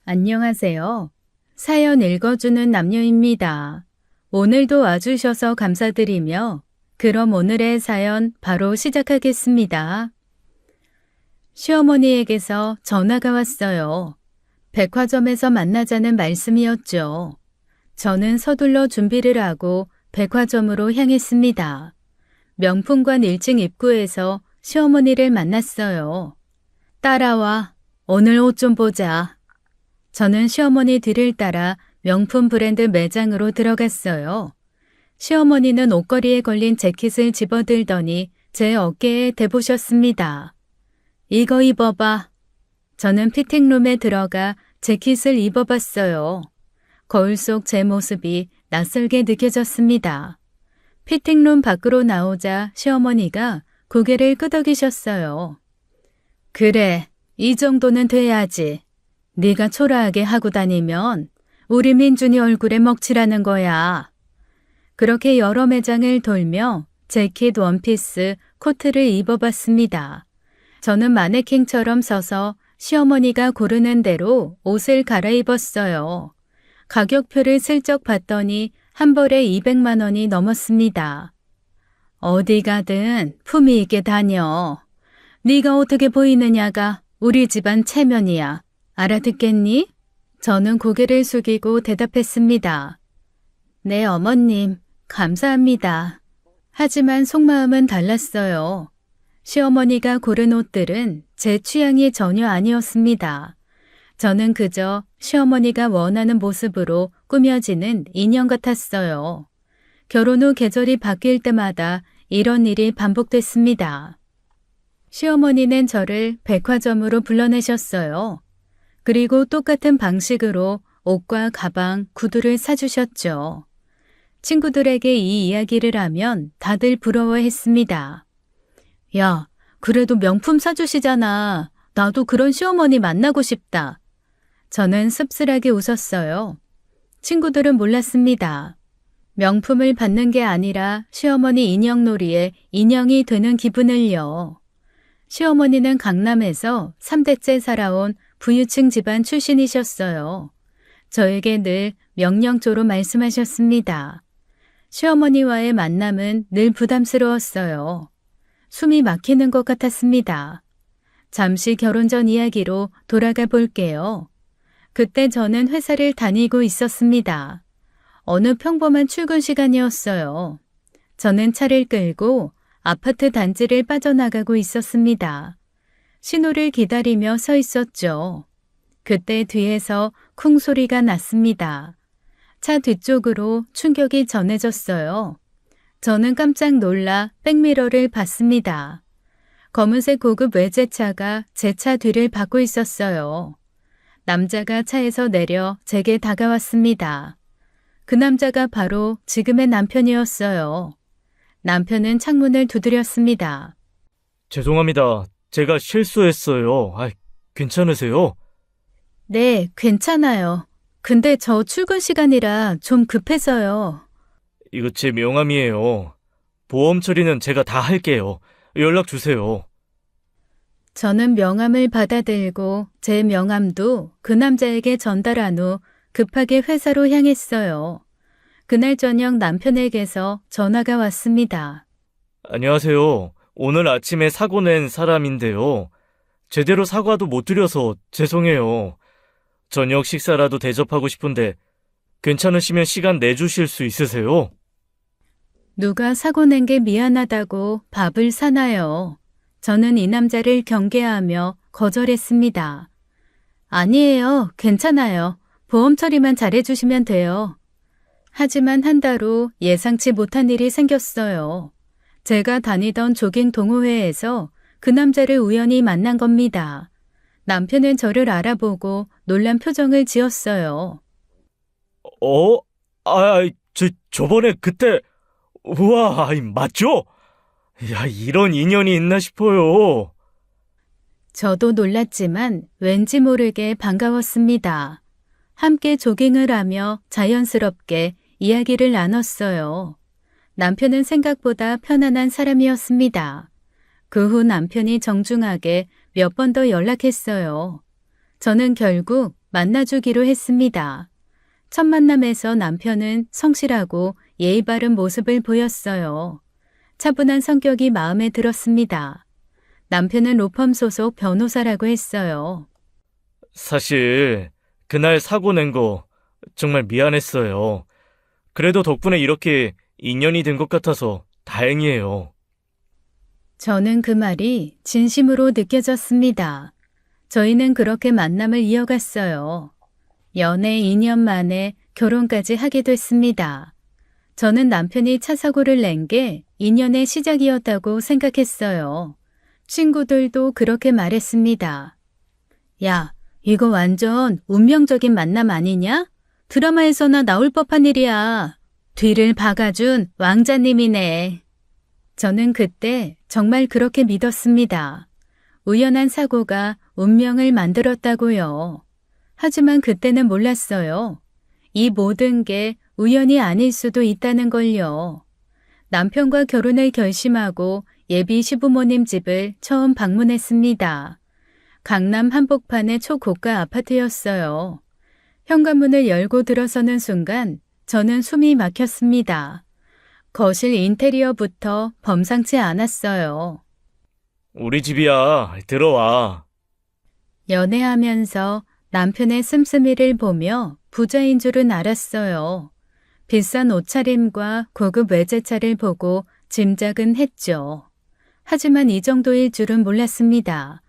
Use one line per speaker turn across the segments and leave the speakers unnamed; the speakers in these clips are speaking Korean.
안녕하세요. 사연 읽어주는 남녀입니다. 오늘도 와주셔서 감사드리며 그럼 오늘의 사연 바로 시작하겠습니다. 시어머니에게서 전화가 왔어요. 백화점에서 만나자는 말씀이었죠. 저는 서둘러 준비를 하고 백화점으로 향했습니다. 명품관 1층 입구에서 시어머니를 만났어요. 따라와. 오늘 옷 좀 보자. 저는 시어머니 뒤를 따라 명품 브랜드 매장으로 들어갔어요. 시어머니는 옷걸이에 걸린 재킷을 집어들더니 제 어깨에 대보셨습니다. 이거 입어봐. 저는 피팅룸에 들어가 재킷을 입어봤어요. 거울 속 제 모습이 낯설게 느껴졌습니다. 피팅룸 밖으로 나오자 시어머니가 고개를 끄덕이셨어요. 그래, 이 정도는 돼야지. 네가 초라하게 하고 다니면 우리 민준이 얼굴에 먹칠하는 거야. 그렇게 여러 매장을 돌며 재킷, 원피스, 코트를 입어봤습니다. 저는 마네킹처럼 서서 시어머니가 고르는 대로 옷을 갈아입었어요. 가격표를 슬쩍 봤더니 한 벌에 200만 원이 넘었습니다. 어디 가든 품위 있게 다녀. 네가 어떻게 보이느냐가 우리 집안 체면이야. 알아듣겠니? 저는 고개를 숙이고 대답했습니다. 네, 어머님, 감사합니다. 하지만 속마음은 달랐어요. 시어머니가 고른 옷들은 제 취향이 전혀 아니었습니다. 저는 그저 시어머니가 원하는 모습으로 꾸며지는 인형 같았어요. 결혼 후 계절이 바뀔 때마다 이런 일이 반복됐습니다. 시어머니는 저를 백화점으로 불러내셨어요. 그리고 똑같은 방식으로 옷과 가방, 구두를 사주셨죠. 친구들에게 이 이야기를 하면 다들 부러워했습니다. 야, 그래도 명품 사주시잖아. 나도 그런 시어머니 만나고 싶다. 저는 씁쓸하게 웃었어요. 친구들은 몰랐습니다. 명품을 받는 게 아니라 시어머니 인형놀이에 인형이 되는 기분을요. 시어머니는 강남에서 3대째 살아온 부유층 집안 출신이셨어요. 저에게 늘 명령조로 말씀하셨습니다. 시어머니와의 만남은 늘 부담스러웠어요. 숨이 막히는 것 같았습니다. 잠시 결혼 전 이야기로 돌아가 볼게요. 그때 저는 회사를 다니고 있었습니다. 어느 평범한 출근 시간이었어요. 저는 차를 끌고 아파트 단지를 빠져나가고 있었습니다. 신호를 기다리며 서 있었죠. 그때 뒤에서 쿵 소리가 났습니다. 차 뒤쪽으로 충격이 전해졌어요. 저는 깜짝 놀라 백미러를 봤습니다. 검은색 고급 외제차가 제 차 뒤를 받고 있었어요. 남자가 차에서 내려 제게 다가왔습니다. 그 남자가 바로 지금의 남편이었어요. 남편은 창문을 두드렸습니다.
죄송합니다. 제가 실수했어요. 괜찮으세요?
네, 괜찮아요. 근데 저 출근 시간이라 좀 급해서요.
이거 제 명함이에요. 보험 처리는 제가 다 할게요. 연락 주세요.
저는 명함을 받아들고 제 명함도 그 남자에게 전달한 후 급하게 회사로 향했어요. 그날 저녁 남편에게서 전화가 왔습니다.
안녕하세요. 오늘 아침에 사고 낸 사람인데요. 제대로 사과도 못 드려서 죄송해요. 저녁 식사라도 대접하고 싶은데 괜찮으시면 시간 내주실 수 있으세요?
누가 사고 낸 게 미안하다고 밥을 사나요? 저는 이 남자를 경계하며 거절했습니다. 아니에요. 괜찮아요. 보험 처리만 잘해주시면 돼요. 하지만 한 달 후 예상치 못한 일이 생겼어요. 제가 다니던 조깅 동호회에서 그 남자를 우연히 만난 겁니다. 남편은 저를 알아보고 놀란 표정을 지었어요.
저번에 그때, 우와, 맞죠? 야, 이런 인연이 있나 싶어요.
저도 놀랐지만 왠지 모르게 반가웠습니다. 함께 조깅을 하며 자연스럽게 이야기를 나눴어요. 남편은 생각보다 편안한 사람이었습니다. 그 후 남편이 정중하게 몇 번 더 연락했어요. 저는 결국 만나주기로 했습니다. 첫 만남에서 남편은 성실하고 예의 바른 모습을 보였어요. 차분한 성격이 마음에 들었습니다. 남편은 로펌 소속 변호사라고 했어요.
사실 그날 사고 낸 거 정말 미안했어요. 그래도 덕분에 이렇게 인연이 된 것 같아서 다행이에요.
저는 그 말이 진심으로 느껴졌습니다. 저희는 그렇게 만남을 이어갔어요. 연애 2년 만에 결혼까지 하게 됐습니다. 저는 남편이 차 사고를 낸 게 인연의 시작이었다고 생각했어요. 친구들도 그렇게 말했습니다. 야, 이거 완전 운명적인 만남 아니냐? 드라마에서나 나올 법한 일이야. 뒤를 박아준 왕자님이네. 저는 그때 정말 그렇게 믿었습니다. 우연한 사고가 운명을 만들었다고요. 하지만 그때는 몰랐어요. 이 모든 게 우연이 아닐 수도 있다는 걸요. 남편과 결혼을 결심하고 예비 시부모님 집을 처음 방문했습니다. 강남 한복판의 초고가 아파트였어요. 현관문을 열고 들어서는 순간 저는 숨이 막혔습니다. 거실 인테리어부터 범상치 않았어요.
우리 집이야. 들어와.
연애하면서 남편의 씀씀이를 보며 부자인 줄은 알았어요. 비싼 옷차림과 고급 외제차를 보고 짐작은 했죠. 하지만 이 정도일 줄은 몰랐습니다.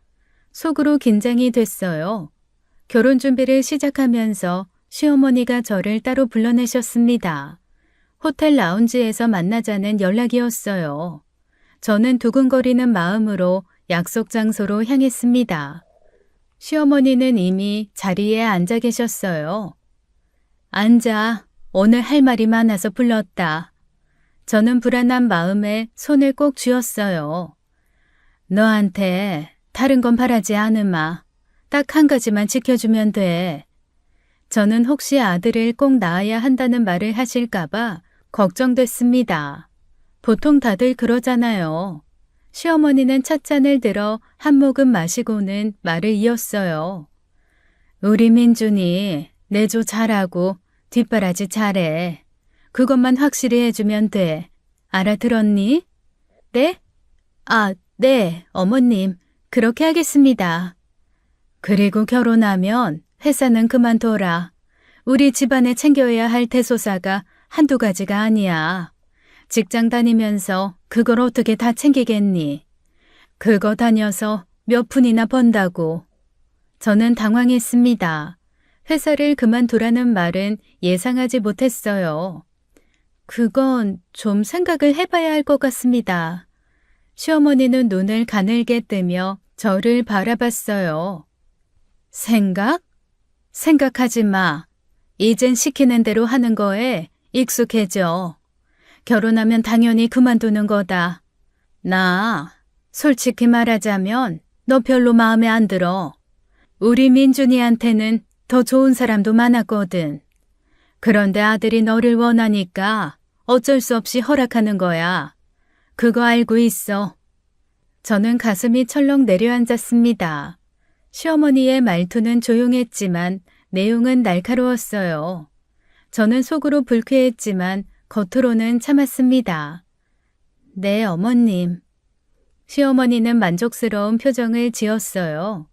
속으로 긴장이 됐어요. 결혼 준비를 시작하면서 시어머니가 저를 따로 불러내셨습니다. 호텔 라운지에서 만나자는 연락이었어요. 저는 두근거리는 마음으로 약속 장소로 향했습니다. 시어머니는 이미 자리에 앉아 계셨어요. 앉아. 오늘 할 말이 많아서 불렀다. 저는 불안한 마음에 손을 꼭 쥐었어요. 너한테 다른 건 바라지 않으마. 딱 한 가지만 지켜주면 돼. 저는 혹시 아들을 꼭 낳아야 한다는 말을 하실까봐 걱정됐습니다. 보통 다들 그러잖아요. 시어머니는 찻잔을 들어 한 모금 마시고는 말을 이었어요. 우리 민준이 내조 잘하고 뒷바라지 잘해. 그것만 확실히 해주면 돼. 알아들었니? 네? 아, 네, 어머님. 그렇게 하겠습니다. 그리고 결혼하면 회사는 그만둬라. 우리 집안에 챙겨야 할 대소사가 한두 가지가 아니야. 직장 다니면서 그걸 어떻게 다 챙기겠니? 그거 다녀서 몇 푼이나 번다고. 저는 당황했습니다. 회사를 그만두라는 말은 예상하지 못했어요. 그건 좀 생각을 해봐야 할 것 같습니다. 시어머니는 눈을 가늘게 뜨며 저를 바라봤어요. 생각? 생각하지 마. 이젠 시키는 대로 하는 거에 익숙해져. 결혼하면 당연히 그만두는 거다. 나 솔직히 말하자면 너 별로 마음에 안 들어. 우리 민준이한테는 더 좋은 사람도 많았거든. 그런데 아들이 너를 원하니까 어쩔 수 없이 허락하는 거야. 그거 알고 있어. 저는 가슴이 철렁 내려앉았습니다. 시어머니의 말투는 조용했지만 내용은 날카로웠어요. 저는 속으로 불쾌했지만 겉으로는 참았습니다. 네, 어머님. 시어머니는 만족스러운 표정을 지었어요.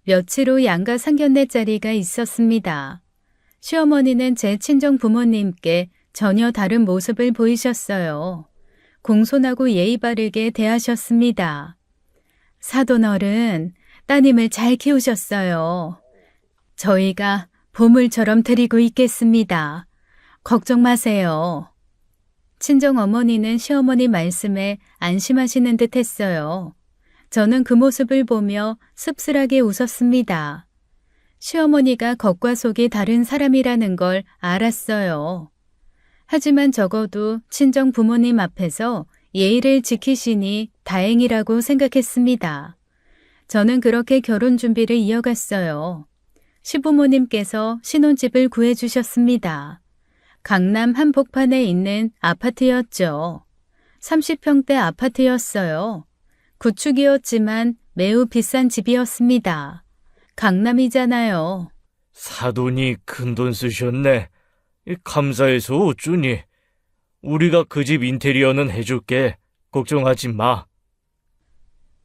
며칠 후 양가 상견례 자리가 있었습니다. 시어머니는 제 친정 부모님께 전혀 다른 모습을 보이셨어요. 공손하고 예의 바르게 대하셨습니다. 사돈어른, 따님을 잘 키우셨어요. 저희가 보물처럼 드리고 있겠습니다. 걱정 마세요. 친정 어머니는 시어머니 말씀에 안심하시는 듯 했어요. 저는 그 모습을 보며 씁쓸하게 웃었습니다. 시어머니가 겉과 속이 다른 사람이라는 걸 알았어요. 하지만 적어도 친정 부모님 앞에서 예의를 지키시니 다행이라고 생각했습니다. 저는 그렇게 결혼 준비를 이어갔어요. 시부모님께서 신혼집을 구해주셨습니다. 강남 한복판에 있는 아파트였죠. 30평대 아파트였어요. 구축이었지만 매우 비싼 집이었습니다. 강남이잖아요.
사돈이 큰돈 쓰셨네. 감사해서 어쩌니. 우리가 그 집 인테리어는 해줄게. 걱정하지 마.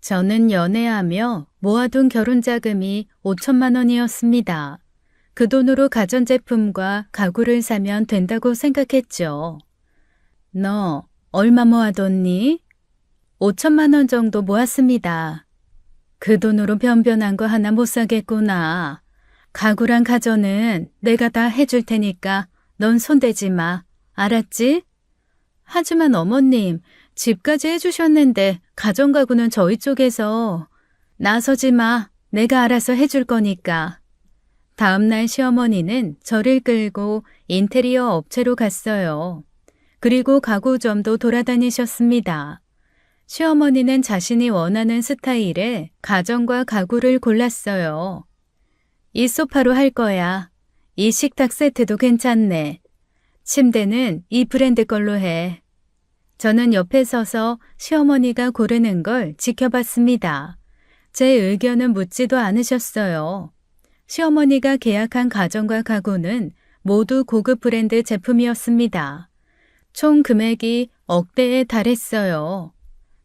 저는 연애하며 모아둔 결혼 자금이 5천만 원이었습니다. 그 돈으로 가전제품과 가구를 사면 된다고 생각했죠. 너 얼마 모아뒀니? 5천만 원 정도 모았습니다. 그 돈으로 변변한 거 하나 못 사겠구나. 가구랑 가전은 내가 다 해줄 테니까 넌 손대지 마. 알았지? 하지만 어머님, 집까지 해주셨는데 가전가구는 저희 쪽에서. 나서지 마. 내가 알아서 해줄 거니까. 다음날 시어머니는 저를 끌고 인테리어 업체로 갔어요. 그리고 가구점도 돌아다니셨습니다. 시어머니는 자신이 원하는 스타일의 가전과 가구를 골랐어요. 이 소파로 할 거야. 이 식탁 세트도 괜찮네. 침대는 이 브랜드 걸로 해. 저는 옆에 서서 시어머니가 고르는 걸 지켜봤습니다. 제 의견은 묻지도 않으셨어요. 시어머니가 계약한 가전과 가구는 모두 고급 브랜드 제품이었습니다. 총 금액이 억대에 달했어요.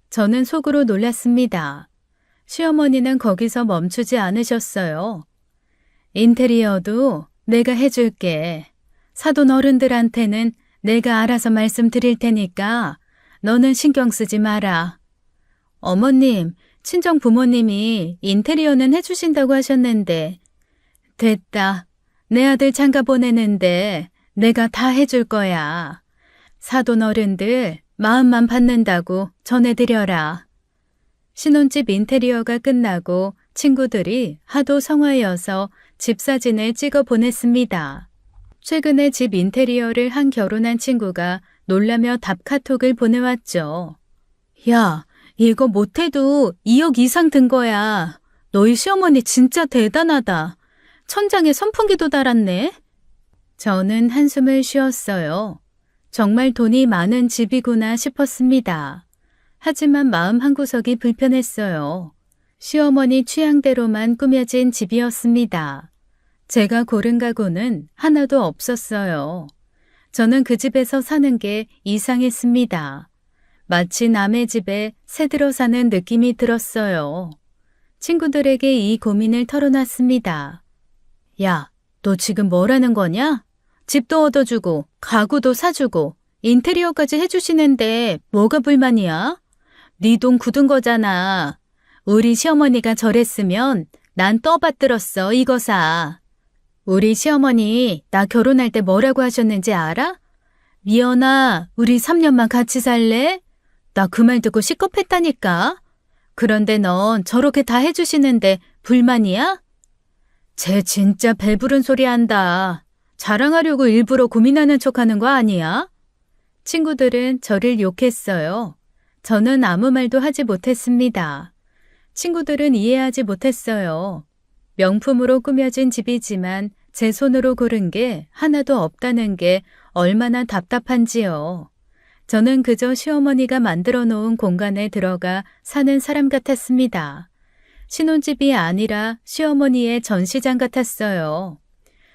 저는 속으로 놀랐습니다. 시어머니는 거기서 멈추지 않으셨어요. 인테리어도 내가 해줄게. 사돈 어른들한테는 내가 알아서 말씀드릴 테니까 너는 신경 쓰지 마라. 어머님, 친정 부모님이 인테리어는 해주신다고 하셨는데. 됐다. 내 아들 장가 보내는데 내가 다 해줄 거야. 사돈 어른들 마음만 받는다고 전해드려라. 신혼집 인테리어가 끝나고 친구들이 하도 성화여서 집 사진을 찍어 보냈습니다. 최근에 집 인테리어를 한 결혼한 친구가 놀라며 답카톡을 보내왔죠. 야, 이거 못해도 2억 이상 든 거야. 너희 시어머니 진짜 대단하다. 천장에 선풍기도 달았네. 저는 한숨을 쉬었어요. 정말 돈이 많은 집이구나 싶었습니다. 하지만 마음 한구석이 불편했어요. 시어머니 취향대로만 꾸며진 집이었습니다. 제가 고른 가구는 하나도 없었어요. 저는 그 집에서 사는 게 이상했습니다. 마치 남의 집에 새들어 사는 느낌이 들었어요. 친구들에게 이 고민을 털어놨습니다. 야, 너 지금 뭐라는 거냐? 집도 얻어주고 가구도 사주고 인테리어까지 해주시는데 뭐가 불만이야? 네 돈 굳은 거잖아. 우리 시어머니가 저랬으면 난 떠받들었어 이거 사. 우리 시어머니 나 결혼할 때 뭐라고 하셨는지 알아? 미연아, 우리 3년만 같이 살래? 나 그 말 듣고 시겁했다니까. 그런데 넌 저렇게 다 해주시는데 불만이야? 쟤 진짜 배부른 소리 한다. 자랑하려고 일부러 고민하는 척하는 거 아니야? 친구들은 저를 욕했어요. 저는 아무 말도 하지 못했습니다. 친구들은 이해하지 못했어요. 명품으로 꾸며진 집이지만 제 손으로 고른 게 하나도 없다는 게 얼마나 답답한지요. 저는 그저 시어머니가 만들어 놓은 공간에 들어가 사는 사람 같았습니다. 신혼집이 아니라 시어머니의 전시장 같았어요.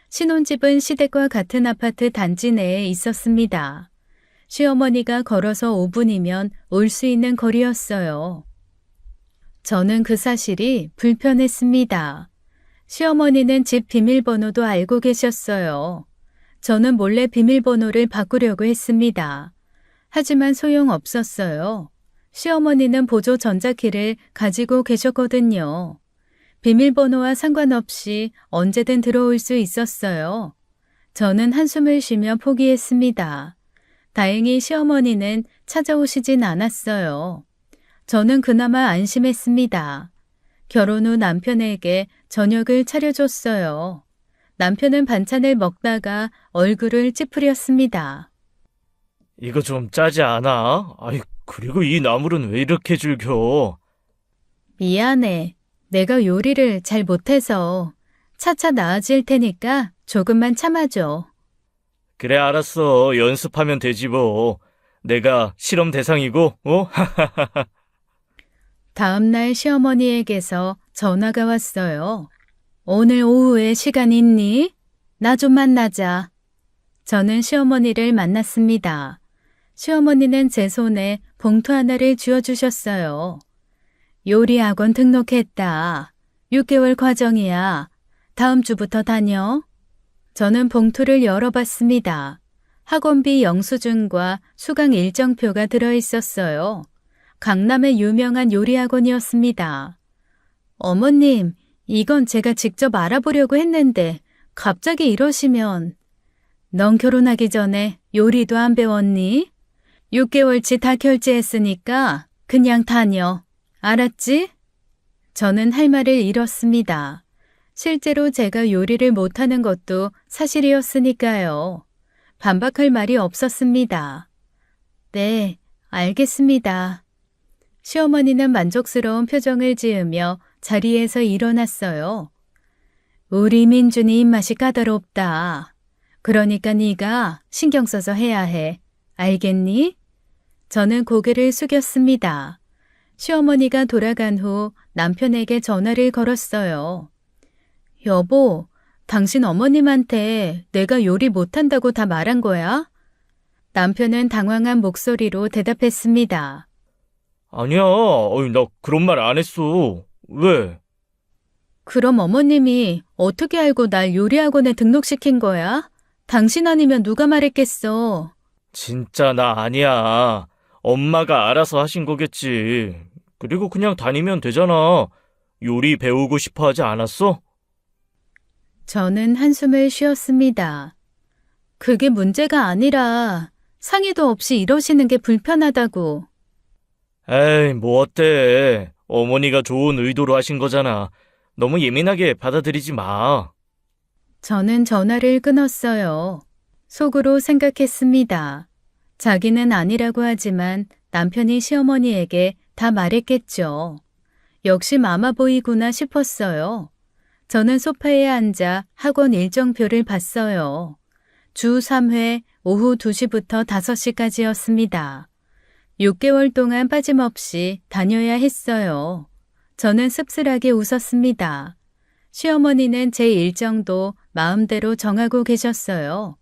신혼집은 시댁과 같은 아파트 단지 내에 있었습니다. 시어머니가 걸어서 5분이면 올 수 있는 거리였어요. 저는 그 사실이 불편했습니다. 시어머니는 집 비밀번호도 알고 계셨어요. 저는 몰래 비밀번호를 바꾸려고 했습니다. 하지만 소용없었어요. 시어머니는 보조 전자키를 가지고 계셨거든요. 비밀번호와 상관없이 언제든 들어올 수 있었어요. 저는 한숨을 쉬며 포기했습니다. 다행히 시어머니는 찾아오시진 않았어요. 저는 그나마 안심했습니다. 결혼 후 남편에게 저녁을 차려줬어요. 남편은 반찬을 먹다가 얼굴을 찌푸렸습니다.
이거 좀 짜지 않아? 아이, 그리고 이 나물은 왜 이렇게 줄겨?
미안해. 내가 요리를 잘 못해서. 차차 나아질 테니까 조금만 참아줘.
그래, 알았어. 연습하면 되지 뭐. 내가 실험 대상이고, 어?
다음 날 시어머니에게서 전화가 왔어요. 오늘 오후에 시간 있니? 나 좀 만나자. 저는 시어머니를 만났습니다. 시어머니는 제 손에 봉투 하나를 쥐어주셨어요. 요리학원 등록했다. 6개월 과정이야. 다음 주부터 다녀. 저는 봉투를 열어봤습니다. 학원비 영수증과 수강 일정표가 들어있었어요. 강남의 유명한 요리학원이었습니다. 어머님, 이건 제가 직접 알아보려고 했는데 갑자기 이러시면. 넌 결혼하기 전에 요리도 안 배웠니? 6개월치 다 결제했으니까 그냥 다녀. 알았지? 저는 할 말을 잃었습니다. 실제로 제가 요리를 못하는 것도 사실이었으니까요. 반박할 말이 없었습니다. 네, 알겠습니다. 시어머니는 만족스러운 표정을 지으며 자리에서 일어났어요. 우리 민준이 입맛이 까다롭다. 그러니까 네가 신경 써서 해야 해. 알겠니? 저는 고개를 숙였습니다. 시어머니가 돌아간 후 남편에게 전화를 걸었어요. 여보, 당신 어머님한테 내가 요리 못한다고 다 말한 거야? 남편은 당황한 목소리로 대답했습니다.
아니야, 나 그런 말 안 했어. 왜?
그럼 어머님이 어떻게 알고 날 요리학원에 등록시킨 거야? 당신 아니면 누가 말했겠어?
진짜 나 아니야. 엄마가 알아서 하신 거겠지. 그리고 그냥 다니면 되잖아. 요리 배우고 싶어 하지 않았어?
저는 한숨을 쉬었습니다. 그게 문제가 아니라 상의도 없이 이러시는 게 불편하다고.
에이, 뭐 어때. 어머니가 좋은 의도로 하신 거잖아. 너무 예민하게 받아들이지 마.
저는 전화를 끊었어요. 속으로 생각했습니다. 자기는 아니라고 하지만 남편이 시어머니에게 다 말했겠죠. 역시 마마보이구나 싶었어요. 저는 소파에 앉아 학원 일정표를 봤어요. 주 3회 오후 2시부터 5시까지였습니다. 6개월 동안 빠짐없이 다녀야 했어요. 저는 씁쓸하게 웃었습니다. 시어머니는 제 일정도 마음대로 정하고 계셨어요.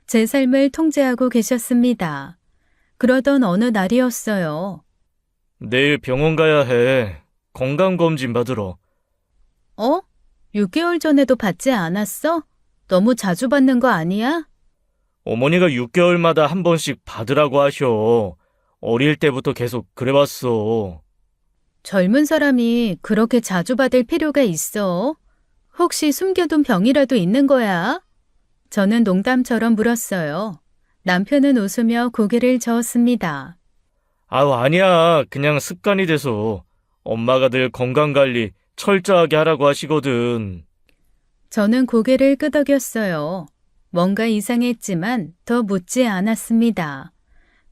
제 삶을 통제하고 계셨습니다. 그러던 어느 날이었어요.
내일 병원 가야 해. 건강검진 받으러.
6개월 전에도 받지 않았어? 너무 자주 받는 거 아니야?
어머니가 6개월마다 한 번씩 받으라고 하셔. 어릴 때부터 계속 그래왔어.
젊은 사람이 그렇게 자주 받을 필요가 있어? 혹시 숨겨둔 병이라도 있는 거야? 저는 농담처럼 물었어요. 남편은 웃으며 고개를 저었습니다.
아니야. 그냥 습관이 돼서. 엄마가 늘 건강관리 철저하게 하라고 하시거든.
저는 고개를 끄덕였어요. 뭔가 이상했지만 더 묻지 않았습니다.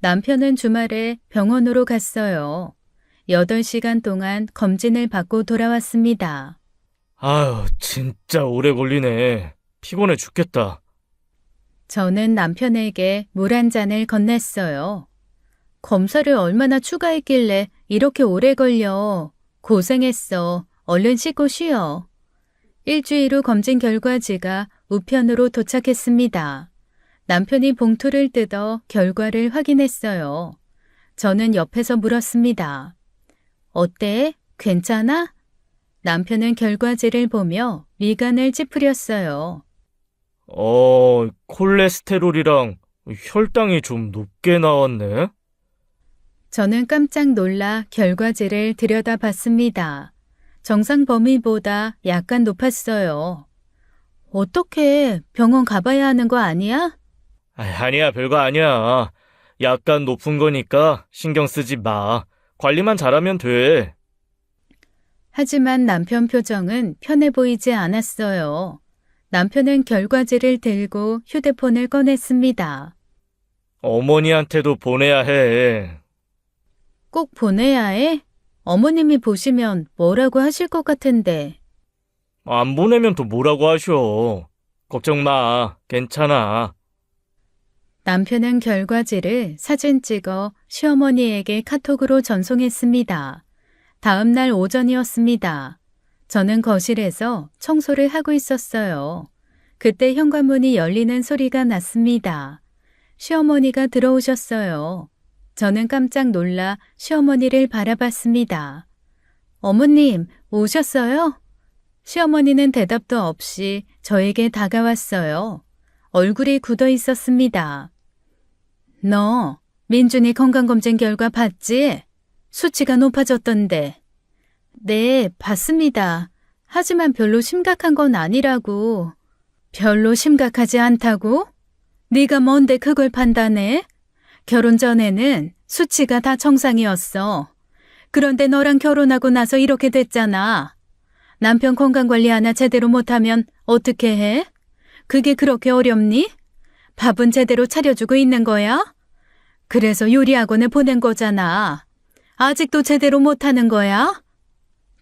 남편은 주말에 병원으로 갔어요. 8시간 동안 검진을 받고 돌아왔습니다.
아유, 진짜 오래 걸리네. 피곤해 죽겠다.
저는 남편에게 물 한 잔을 건넸어요. 검사를 얼마나 추가했길래 이렇게 오래 걸려. 고생했어. 얼른 씻고 쉬어. 일주일 후 검진 결과지가 우편으로 도착했습니다. 남편이 봉투를 뜯어 결과를 확인했어요. 저는 옆에서 물었습니다. 어때? 괜찮아? 남편은 결과지를 보며 미간을 찌푸렸어요.
콜레스테롤이랑 혈당이 좀 높게 나왔네.
저는 깜짝 놀라 결과지를 들여다봤습니다. 정상 범위보다 약간 높았어요. 어떻게 병원 가봐야 하는 거 아니야?
아니야, 별거 아니야. 약간 높은 거니까 신경 쓰지 마. 관리만 잘하면 돼.
하지만 남편 표정은 편해 보이지 않았어요. 남편은 결과지를 들고 휴대폰을 꺼냈습니다.
어머니한테도 보내야 해.
꼭 보내야 해? 어머님이 보시면 뭐라고 하실 것 같은데.
안 보내면 또 뭐라고 하셔. 걱정 마. 괜찮아.
남편은 결과지를 사진 찍어 시어머니에게 카톡으로 전송했습니다. 다음 날 오전이었습니다. 저는 거실에서 청소를 하고 있었어요. 그때 현관문이 열리는 소리가 났습니다. 시어머니가 들어오셨어요. 저는 깜짝 놀라 시어머니를 바라봤습니다. 어머님, 오셨어요? 시어머니는 대답도 없이 저에게 다가왔어요. 얼굴이 굳어 있었습니다. 너 민준이 건강검진 결과 봤지? 수치가 높아졌던데. 네, 봤습니다. 하지만 별로 심각한 건 아니라고. 별로 심각하지 않다고? 네가 뭔데 그걸 판단해? 결혼 전에는 수치가 다 정상이었어. 그런데 너랑 결혼하고 나서 이렇게 됐잖아. 남편 건강관리 하나 제대로 못하면 어떻게 해? 그게 그렇게 어렵니? 밥은 제대로 차려주고 있는 거야? 그래서 요리학원에 보낸 거잖아. 아직도 제대로 못하는 거야?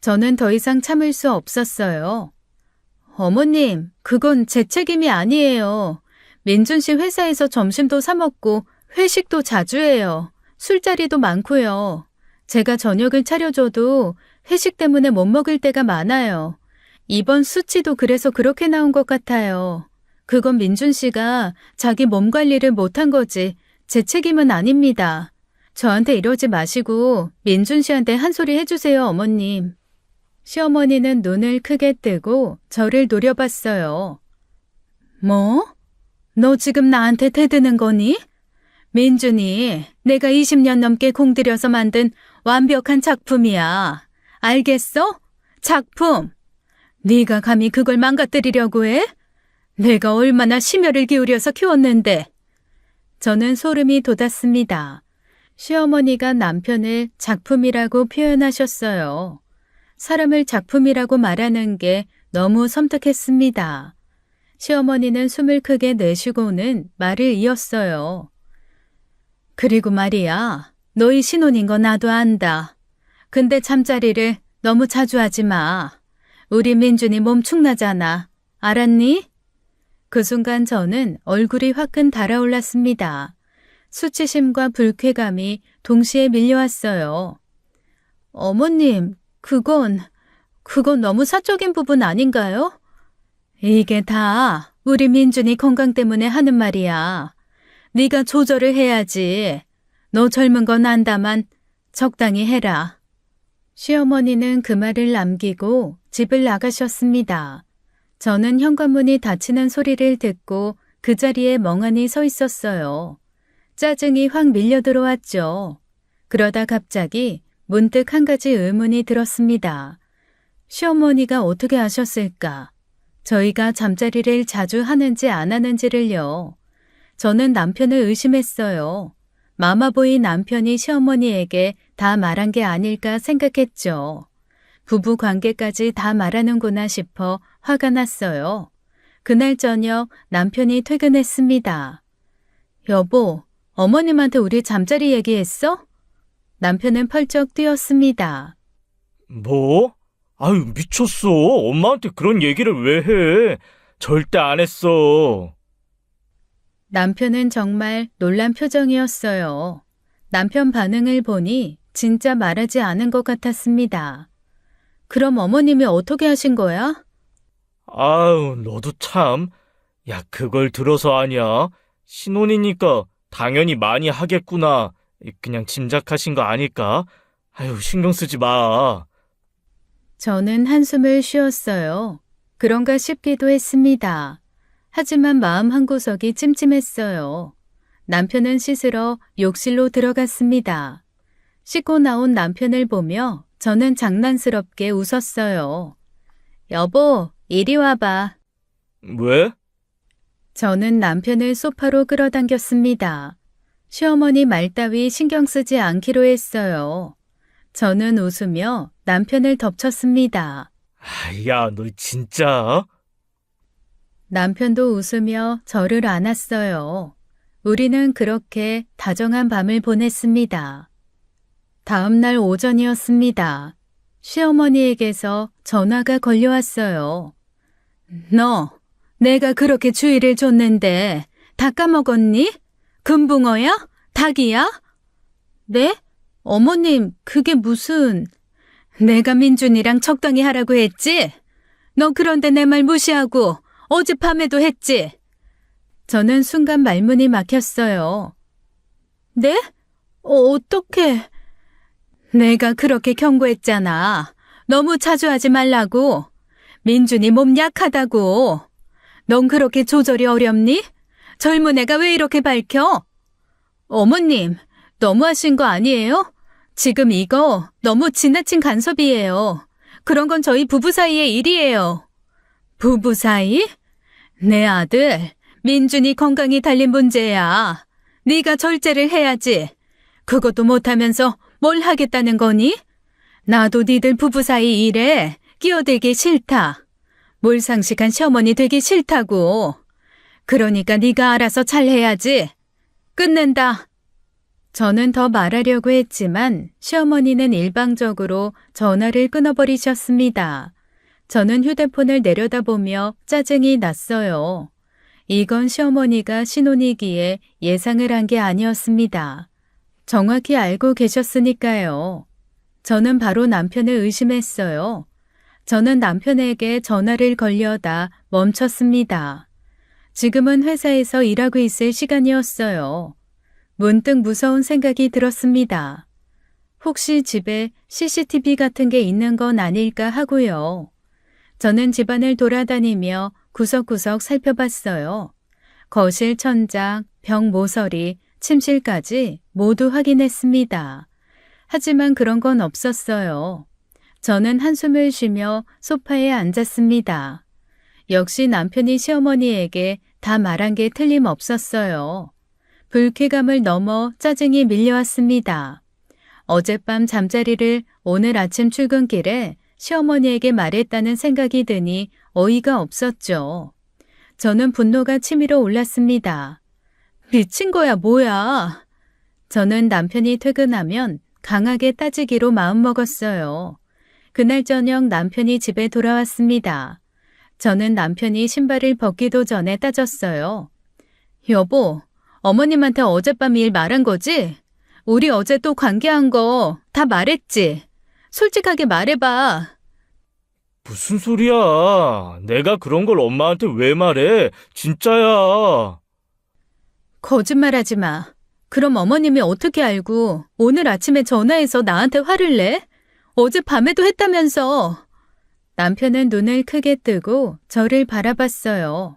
저는 더 이상 참을 수 없었어요. 어머님, 그건 제 책임이 아니에요. 민준 씨 회사에서 점심도 사 먹고 회식도 자주 해요. 술자리도 많고요. 제가 저녁을 차려줘도 회식 때문에 못 먹을 때가 많아요. 이번 수치도 그래서 그렇게 나온 것 같아요. 그건 민준 씨가 자기 몸 관리를 못한 거지 제 책임은 아닙니다. 저한테 이러지 마시고 민준 씨한테 한 소리 해주세요, 어머님. 시어머니는 눈을 크게 뜨고 저를 노려봤어요. 뭐? 너 지금 나한테 대드는 거니? 민준이 내가 20년 넘게 공들여서 만든 완벽한 작품이야. 알겠어? 작품. 네가 감히 그걸 망가뜨리려고 해? 내가 얼마나 심혈을 기울여서 키웠는데. 저는 소름이 돋았습니다. 시어머니가 남편을 작품이라고 표현하셨어요. 사람을 작품이라고 말하는 게 너무 섬뜩했습니다. 시어머니는 숨을 크게 내쉬고는 말을 이었어요. 그리고 말이야, 너희 신혼인 거 나도 안다. 근데 잠자리를 너무 자주 하지 마. 우리 민준이 몸 축나잖아. 알았니? 그 순간 저는 얼굴이 화끈 달아올랐습니다. 수치심과 불쾌감이 동시에 밀려왔어요. 어머님, 그건 너무 사적인 부분 아닌가요? 이게 다 우리 민준이 건강 때문에 하는 말이야. 네가 조절을 해야지. 너 젊은 건 안다만 적당히 해라. 시어머니는 그 말을 남기고 집을 나가셨습니다. 저는 현관문이 닫히는 소리를 듣고 그 자리에 멍하니 서 있었어요. 짜증이 확 밀려 들어왔죠. 그러다 갑자기 문득 한 가지 의문이 들었습니다. 시어머니가 어떻게 아셨을까? 저희가 잠자리를 자주 하는지 안 하는지를요. 저는 남편을 의심했어요. 마마보이 남편이 시어머니에게 다 말한 게 아닐까 생각했죠. 부부 관계까지 다 말하는구나 싶어 화가 났어요. 그날 저녁 남편이 퇴근했습니다. 여보, 어머님한테 우리 잠자리 얘기했어? 남편은 펄쩍 뛰었습니다.
뭐? 아유, 미쳤어. 엄마한테 그런 얘기를 왜 해? 절대 안 했어.
남편은 정말 놀란 표정이었어요. 남편 반응을 보니 진짜 말하지 않은 것 같았습니다. 그럼 어머님이 어떻게 하신 거야?
아유, 너도 참. 야, 그걸 들어서 아냐? 신혼이니까 당연히 많이 하겠구나. 그냥 짐작하신 거 아닐까? 아유, 신경 쓰지 마.
저는 한숨을 쉬었어요. 그런가 싶기도 했습니다. 하지만 마음 한구석이 찜찜했어요. 남편은 씻으러 욕실로 들어갔습니다. 씻고 나온 남편을 보며 저는 장난스럽게 웃었어요. 여보, 이리 와봐.
왜?
저는 남편을 소파로 끌어당겼습니다. 시어머니 말 따위 신경 쓰지 않기로 했어요. 저는 웃으며 남편을 덮쳤습니다.
야, 너 진짜?
남편도 웃으며 저를 안았어요. 우리는 그렇게 다정한 밤을 보냈습니다. 다음 날 오전이었습니다. 시어머니에게서 전화가 걸려왔어요. 너, 내가 그렇게 주의를 줬는데 다 까먹었니? 금붕어야? 닭이야? 네? 어머님, 그게 무슨... 내가 민준이랑 적당히 하라고 했지? 너 그런데 내 말 무시하고 어젯밤에도 했지? 저는 순간 말문이 막혔어요. 네? 어떡해. 내가 그렇게 경고했잖아. 너무 자주 하지 말라고. 민준이 몸 약하다고. 넌 그렇게 조절이 어렵니? 젊은 애가 왜 이렇게 밝혀? 어머님, 너무하신 거 아니에요? 지금 이거 너무 지나친 간섭이에요. 그런 건 저희 부부 사이의 일이에요. 부부 사이? 내 아들, 민준이 건강이 달린 문제야. 네가 절제를 해야지. 그것도 못하면서 뭘 하겠다는 거니? 나도 니들 부부 사이 일에 끼어들기 싫다. 몰상식한 시어머니 되기 싫다고. 그러니까 네가 알아서 잘 해야지. 끝낸다. 저는 더 말하려고 했지만 시어머니는 일방적으로 전화를 끊어버리셨습니다. 저는 휴대폰을 내려다보며 짜증이 났어요. 이건 시어머니가 신혼이기에 예상을 한 게 아니었습니다. 정확히 알고 계셨으니까요. 저는 바로 남편을 의심했어요. 저는 남편에게 전화를 걸려다 멈췄습니다. 지금은 회사에서 일하고 있을 시간이었어요. 문득 무서운 생각이 들었습니다. 혹시 집에 CCTV 같은 게 있는 건 아닐까 하고요. 저는 집안을 돌아다니며 구석구석 살펴봤어요. 거실 천장, 벽 모서리, 침실까지 모두 확인했습니다. 하지만 그런 건 없었어요. 저는 한숨을 쉬며 소파에 앉았습니다. 역시 남편이 시어머니에게 다 말한 게 틀림없었어요. 불쾌감을 넘어 짜증이 밀려왔습니다. 어젯밤 잠자리를 오늘 아침 출근길에 시어머니에게 말했다는 생각이 드니 어이가 없었죠. 저는 분노가 치밀어 올랐습니다. 미친 거야 뭐야. 저는 남편이 퇴근하면 강하게 따지기로 마음먹었어요. 그날 저녁 남편이 집에 돌아왔습니다. 저는 남편이 신발을 벗기도 전에 따졌어요. 여보, 어머님한테 어젯밤 일 말한 거지? 우리 어제 또 관계한 거 다 말했지? 솔직하게 말해봐.
무슨 소리야? 내가 그런 걸 엄마한테 왜 말해? 진짜야.
거짓말하지 마. 그럼 어머님이 어떻게 알고 오늘 아침에 전화해서 나한테 화를 내? 어젯밤에도 했다면서. 남편은 눈을 크게 뜨고 저를 바라봤어요.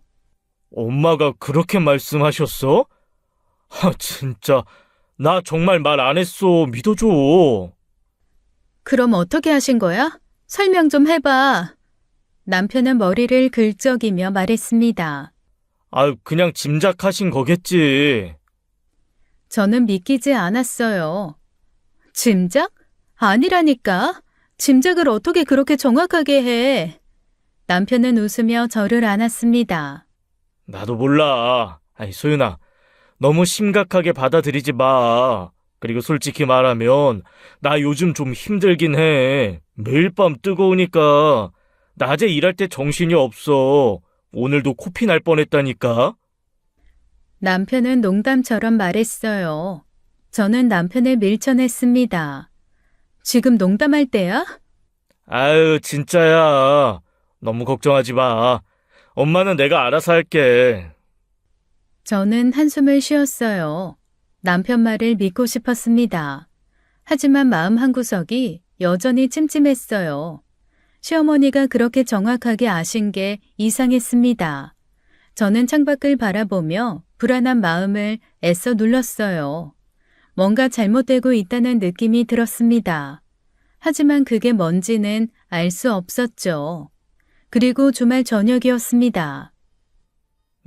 엄마가 그렇게 말씀하셨어? 진짜. 나 정말 말 안 했어. 믿어줘.
그럼 어떻게 하신 거야? 설명 좀 해봐. 남편은 머리를 긁적이며 말했습니다.
그냥 짐작하신 거겠지.
저는 믿기지 않았어요. 짐작? 아니라니까. 짐작을 어떻게 그렇게 정확하게 해. 남편은 웃으며 저를 안았습니다.
나도 몰라. 소윤아. 너무 심각하게 받아들이지 마. 그리고 솔직히 말하면 나 요즘 좀 힘들긴 해. 매일 밤 뜨거우니까 낮에 일할 때 정신이 없어. 오늘도 코피 날 뻔했다니까.
남편은 농담처럼 말했어요. 저는 남편을 밀쳐냈습니다. 지금 농담할 때야?
진짜야. 너무 걱정하지 마. 엄마는 내가 알아서 할게.
저는 한숨을 쉬었어요. 남편 말을 믿고 싶었습니다. 하지만 마음 한구석이 여전히 찜찜했어요. 시어머니가 그렇게 정확하게 아신 게 이상했습니다. 저는 창밖을 바라보며 불안한 마음을 애써 눌렀어요. 뭔가 잘못되고 있다는 느낌이 들었습니다. 하지만 그게 뭔지는 알 수 없었죠. 그리고 주말 저녁이었습니다.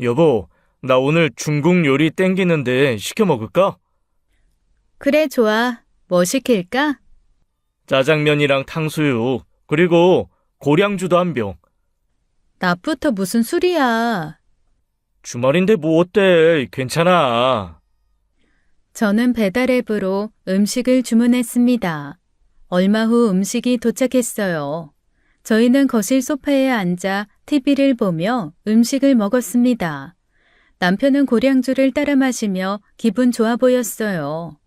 여보, 나 오늘 중국 요리 땡기는데 시켜 먹을까?
그래, 좋아. 뭐 시킬까?
짜장면이랑 탕수육, 그리고 고량주도 한 병.
낮부터 무슨 술이야.
주말인데 뭐 어때? 괜찮아.
저는 배달앱으로 음식을 주문했습니다. 얼마 후 음식이 도착했어요. 저희는 거실 소파에 앉아 TV를 보며 음식을 먹었습니다. 남편은 고량주를 따라 마시며 기분 좋아 보였어요.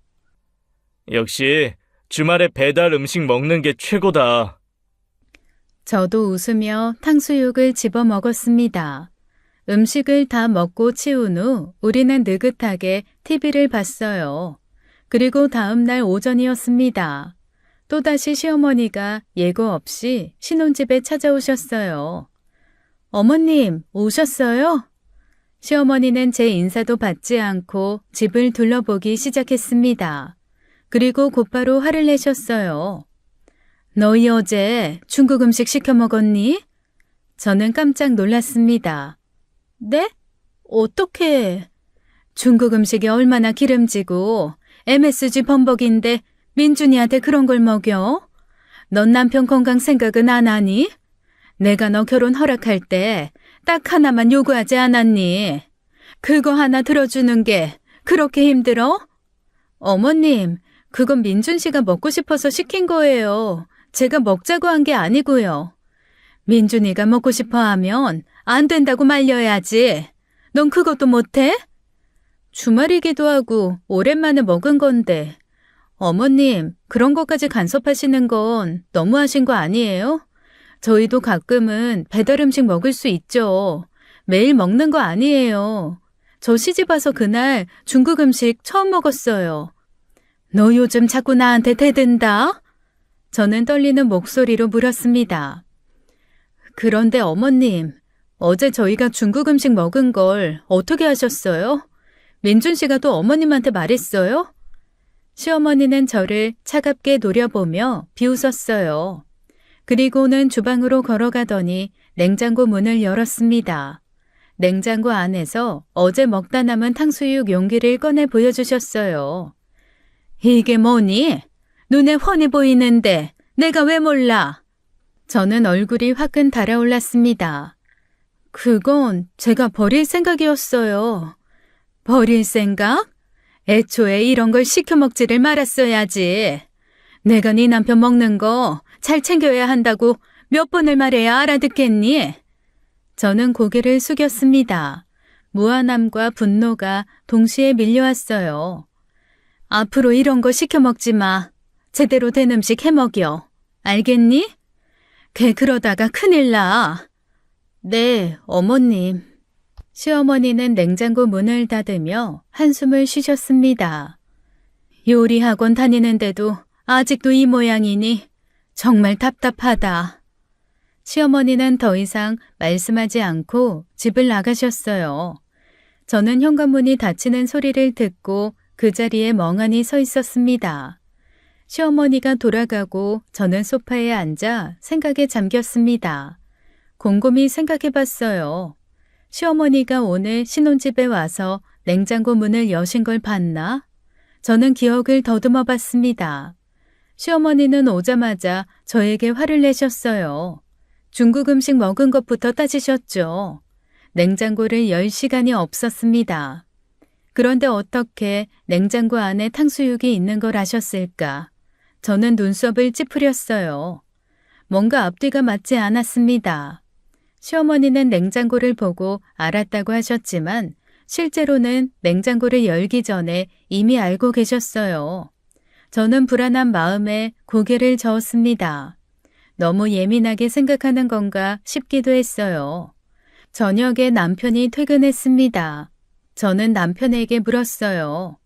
역시 주말에 배달 음식 먹는 게 최고다.
저도 웃으며 탕수육을 집어 먹었습니다. 음식을 다 먹고 치운 후 우리는 느긋하게 TV를 봤어요. 그리고 다음 날 오전이었습니다. 또다시 시어머니가 예고 없이 신혼집에 찾아오셨어요. 어머님, 오셨어요? 시어머니는 제 인사도 받지 않고 집을 둘러보기 시작했습니다. 그리고 곧바로 화를 내셨어요. 너희 어제 중국 음식 시켜 먹었니? 저는 깜짝 놀랐습니다. 네? 어떻게? 중국 음식이 얼마나 기름지고 MSG 범벅인데 민준이한테 그런 걸 먹여? 넌 남편 건강 생각은 안 하니? 내가 너 결혼 허락할 때 딱 하나만 요구하지 않았니? 그거 하나 들어주는 게 그렇게 힘들어? 어머님, 그건 민준 씨가 먹고 싶어서 시킨 거예요. 제가 먹자고 한 게 아니고요. 민준이가 먹고 싶어 하면 안 된다고 말려야지. 넌 그것도 못해? 주말이기도 하고 오랜만에 먹은 건데. 어머님, 그런 것까지 간섭하시는 건 너무하신 거 아니에요? 저희도 가끔은 배달 음식 먹을 수 있죠. 매일 먹는 거 아니에요. 저 시집 와서 그날 중국 음식 처음 먹었어요. 너 요즘 자꾸 나한테 대든다? 저는 떨리는 목소리로 물었습니다. 그런데 어머님, 어제 저희가 중국 음식 먹은 걸 어떻게 하셨어요? 민준 씨가 또 어머님한테 말했어요? 시어머니는 저를 차갑게 노려보며 비웃었어요. 그리고는 주방으로 걸어가더니 냉장고 문을 열었습니다. 냉장고 안에서 어제 먹다 남은 탕수육 용기를 꺼내 보여주셨어요. 이게 뭐니? 눈에 훤히 보이는데 내가 왜 몰라? 저는 얼굴이 화끈 달아올랐습니다. 그건 제가 버릴 생각이었어요. 버릴 생각? 애초에 이런 걸 시켜 먹지를 말았어야지. 내가 네 남편 먹는 거 잘 챙겨야 한다고 몇 번을 말해야 알아듣겠니? 저는 고개를 숙였습니다. 무안함과 분노가 동시에 밀려왔어요. 앞으로 이런 거 시켜 먹지 마. 제대로 된 음식 해 먹여. 알겠니? 걔 그러다가 큰일 나. 네, 어머님. 시어머니는 냉장고 문을 닫으며 한숨을 쉬셨습니다. 요리 학원 다니는데도 아직도 이 모양이니 정말 답답하다. 시어머니는 더 이상 말씀하지 않고 집을 나가셨어요. 저는 현관문이 닫히는 소리를 듣고 그 자리에 멍하니 서 있었습니다. 시어머니가 돌아가고 저는 소파에 앉아 생각에 잠겼습니다. 곰곰이 생각해봤어요. 시어머니가 오늘 신혼집에 와서 냉장고 문을 여신 걸 봤나? 저는 기억을 더듬어 봤습니다. 시어머니는 오자마자 저에게 화를 내셨어요. 중국 음식 먹은 것부터 따지셨죠. 냉장고를 열 시간이 없었습니다. 그런데 어떻게 냉장고 안에 탕수육이 있는 걸 아셨을까? 저는 눈썹을 찌푸렸어요. 뭔가 앞뒤가 맞지 않았습니다. 시어머니는 냉장고를 보고 알았다고 하셨지만 실제로는 냉장고를 열기 전에 이미 알고 계셨어요. 저는 불안한 마음에 고개를 저었습니다. 너무 예민하게 생각하는 건가 싶기도 했어요. 저녁에 남편이 퇴근했습니다. 저는 남편에게 물었어요.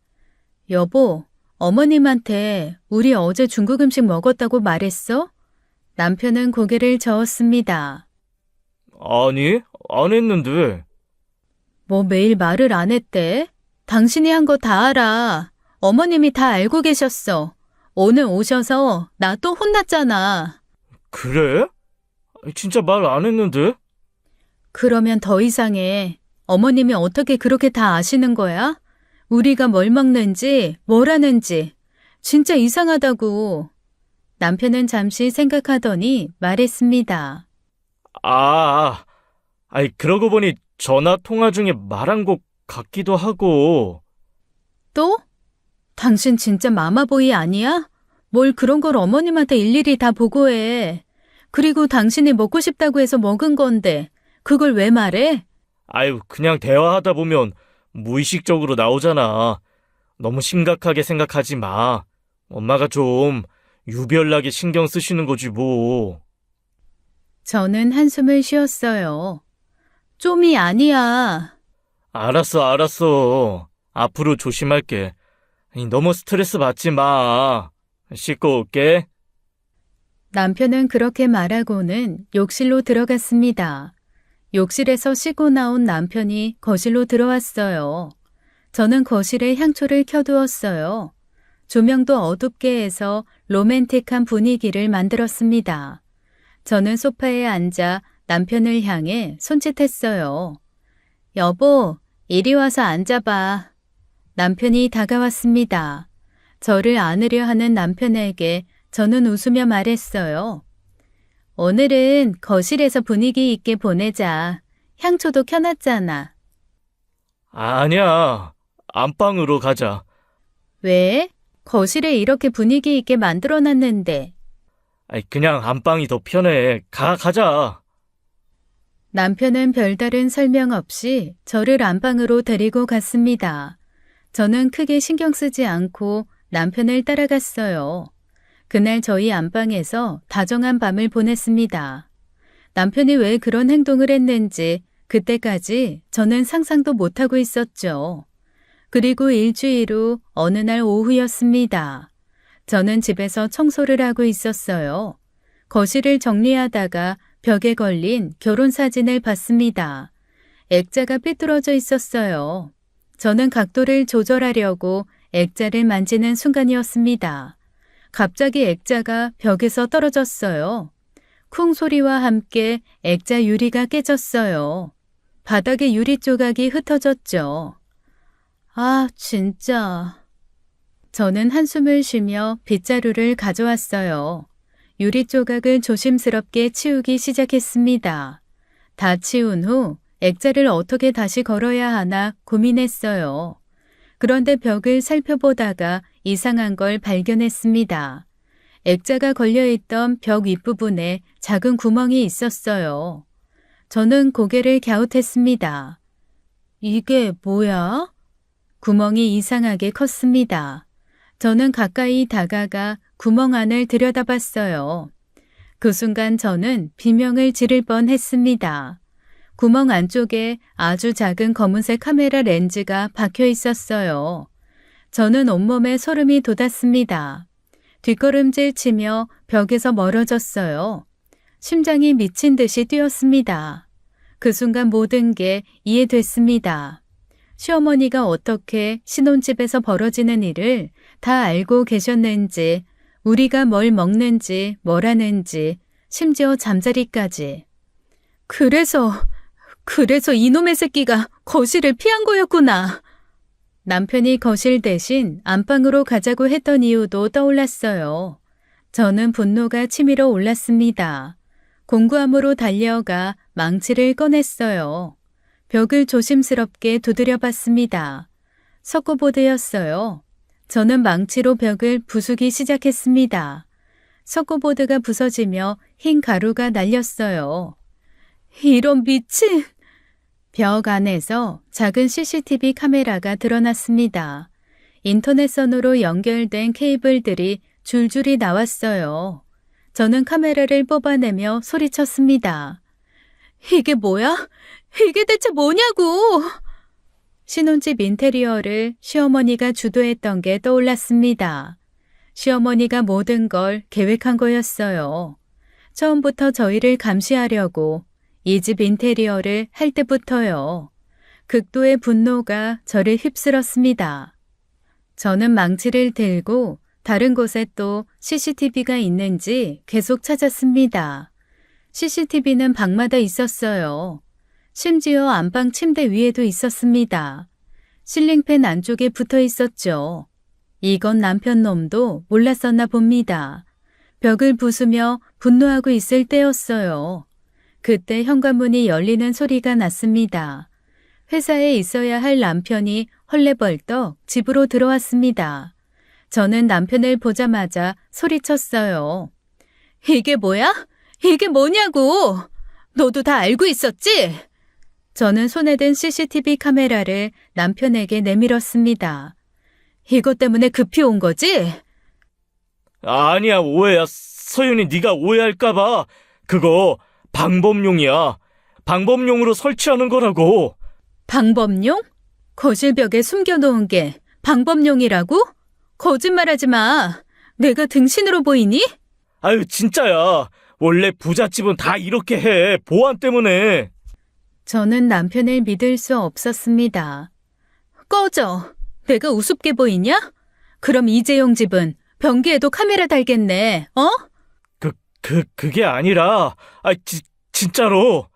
여보, 어머님한테 우리 어제 중국 음식 먹었다고 말했어? 남편은 고개를 저었습니다.
아니, 안 했는데.
뭐 매일 말을 안 했대? 당신이 한 거 다 알아. 어머님이 다 알고 계셨어. 오늘 오셔서 나 또 혼났잖아.
그래? 진짜 말 안 했는데?
그러면 더 이상해. 어머님이 어떻게 그렇게 다 아시는 거야? 우리가 뭘 먹는지, 뭘 하는지. 진짜 이상하다고. 남편은 잠시 생각하더니 말했습니다.
그러고 보니 전화 통화 중에 말한 것 같기도 하고.
또? 당신 진짜 마마보이 아니야? 뭘 그런 걸 어머님한테 일일이 다 보고해. 그리고 당신이 먹고 싶다고 해서 먹은 건데 그걸 왜 말해?
그냥 대화하다 보면 무의식적으로 나오잖아. 너무 심각하게 생각하지 마. 엄마가 좀 유별나게 신경 쓰시는 거지 뭐.
저는 한숨을 쉬었어요. 좀이 아니야.
알았어. 앞으로 조심할게. 너무 스트레스 받지 마. 씻고 올게.
남편은 그렇게 말하고는 욕실로 들어갔습니다. 욕실에서 씻고 나온 남편이 거실로 들어왔어요. 저는 거실에 향초를 켜두었어요. 조명도 어둡게 해서 로맨틱한 분위기를 만들었습니다. 저는 소파에 앉아 남편을 향해 손짓했어요. 여보, 이리 와서 앉아봐. 남편이 다가왔습니다. 저를 안으려 하는 남편에게 저는 웃으며 말했어요. 오늘은 거실에서 분위기 있게 보내자. 향초도 켜놨잖아.
아니야. 안방으로 가자.
왜? 거실에 이렇게 분위기 있게 만들어놨는데.
그냥 안방이 더 편해. 가자.
남편은 별다른 설명 없이 저를 안방으로 데리고 갔습니다. 저는 크게 신경 쓰지 않고 남편을 따라갔어요. 그날 저희 안방에서 다정한 밤을 보냈습니다. 남편이 왜 그런 행동을 했는지 그때까지 저는 상상도 못하고 있었죠. 그리고 일주일 후 어느 날 오후였습니다. 저는 집에서 청소를 하고 있었어요. 거실을 정리하다가 벽에 걸린 결혼사진을 봤습니다. 액자가 삐뚤어져 있었어요. 저는 각도를 조절하려고 액자를 만지는 순간이었습니다. 갑자기 액자가 벽에서 떨어졌어요. 쿵 소리와 함께 액자 유리가 깨졌어요. 바닥에 유리 조각이 흩어졌죠. 아, 진짜. 저는 한숨을 쉬며 빗자루를 가져왔어요. 유리 조각을 조심스럽게 치우기 시작했습니다. 다 치운 후 액자를 어떻게 다시 걸어야 하나 고민했어요. 그런데 벽을 살펴보다가 이상한 걸 발견했습니다. 액자가 걸려있던 벽 윗부분에 작은 구멍이 있었어요. 저는 고개를 갸웃했습니다. 이게 뭐야? 구멍이 이상하게 컸습니다. 저는 가까이 다가가 구멍 안을 들여다봤어요. 그 순간 저는 비명을 지를 뻔했습니다. 구멍 안쪽에 아주 작은 검은색 카메라 렌즈가 박혀 있었어요. 저는 온몸에 소름이 돋았습니다. 뒷걸음질 치며 벽에서 멀어졌어요. 심장이 미친 듯이 뛰었습니다. 그 순간 모든 게 이해됐습니다. 시어머니가 어떻게 신혼집에서 벌어지는 일을 다 알고 계셨는지, 우리가 뭘 먹는지, 뭘 하는지, 심지어 잠자리까지. 그래서 이놈의 새끼가 거실을 피한 거였구나. 남편이 거실 대신 안방으로 가자고 했던 이유도 떠올랐어요. 저는 분노가 치밀어 올랐습니다. 공구함으로 달려가 망치를 꺼냈어요. 벽을 조심스럽게 두드려 봤습니다. 석고보드였어요. 저는 망치로 벽을 부수기 시작했습니다. 석고보드가 부서지며 흰 가루가 날렸어요. 이런 미친! 벽 안에서 작은 CCTV 카메라가 드러났습니다. 인터넷선으로 연결된 케이블들이 줄줄이 나왔어요. 저는 카메라를 뽑아내며 소리쳤습니다. 이게 뭐야? 이게 대체 뭐냐고! 신혼집 인테리어를 시어머니가 주도했던 게 떠올랐습니다. 시어머니가 모든 걸 계획한 거였어요. 처음부터 저희를 감시하려고 이 집 인테리어를 할 때부터요. 극도의 분노가 저를 휩쓸었습니다. 저는 망치를 들고 다른 곳에 또 CCTV가 있는지 계속 찾았습니다. CCTV는 방마다 있었어요. 심지어 안방 침대 위에도 있었습니다. 실링팬 안쪽에 붙어 있었죠. 이건 남편 놈도 몰랐었나 봅니다. 벽을 부수며 분노하고 있을 때였어요. 그때 현관문이 열리는 소리가 났습니다. 회사에 있어야 할 남편이 헐레벌떡 집으로 들어왔습니다. 저는 남편을 보자마자 소리쳤어요. 이게 뭐야? 이게 뭐냐고! 너도 다 알고 있었지? 저는 손에 든 CCTV 카메라를 남편에게 내밀었습니다. 이것 때문에 급히 온 거지?
아니야, 오해야. 서윤이 네가 오해할까봐. 그거 방범용이야. 방범용으로 설치하는 거라고.
방범용? 거실벽에 숨겨놓은 게 방범용이라고? 거짓말하지 마. 내가 등신으로 보이니?
아유, 진짜야. 원래 부잣집은 다 이렇게 해. 보안 때문에.
저는 남편을 믿을 수 없었습니다. 꺼져. 내가 우습게 보이냐? 그럼 이재용 집은 변기에도 카메라 달겠네. 어?
그게 아니라. 진짜로.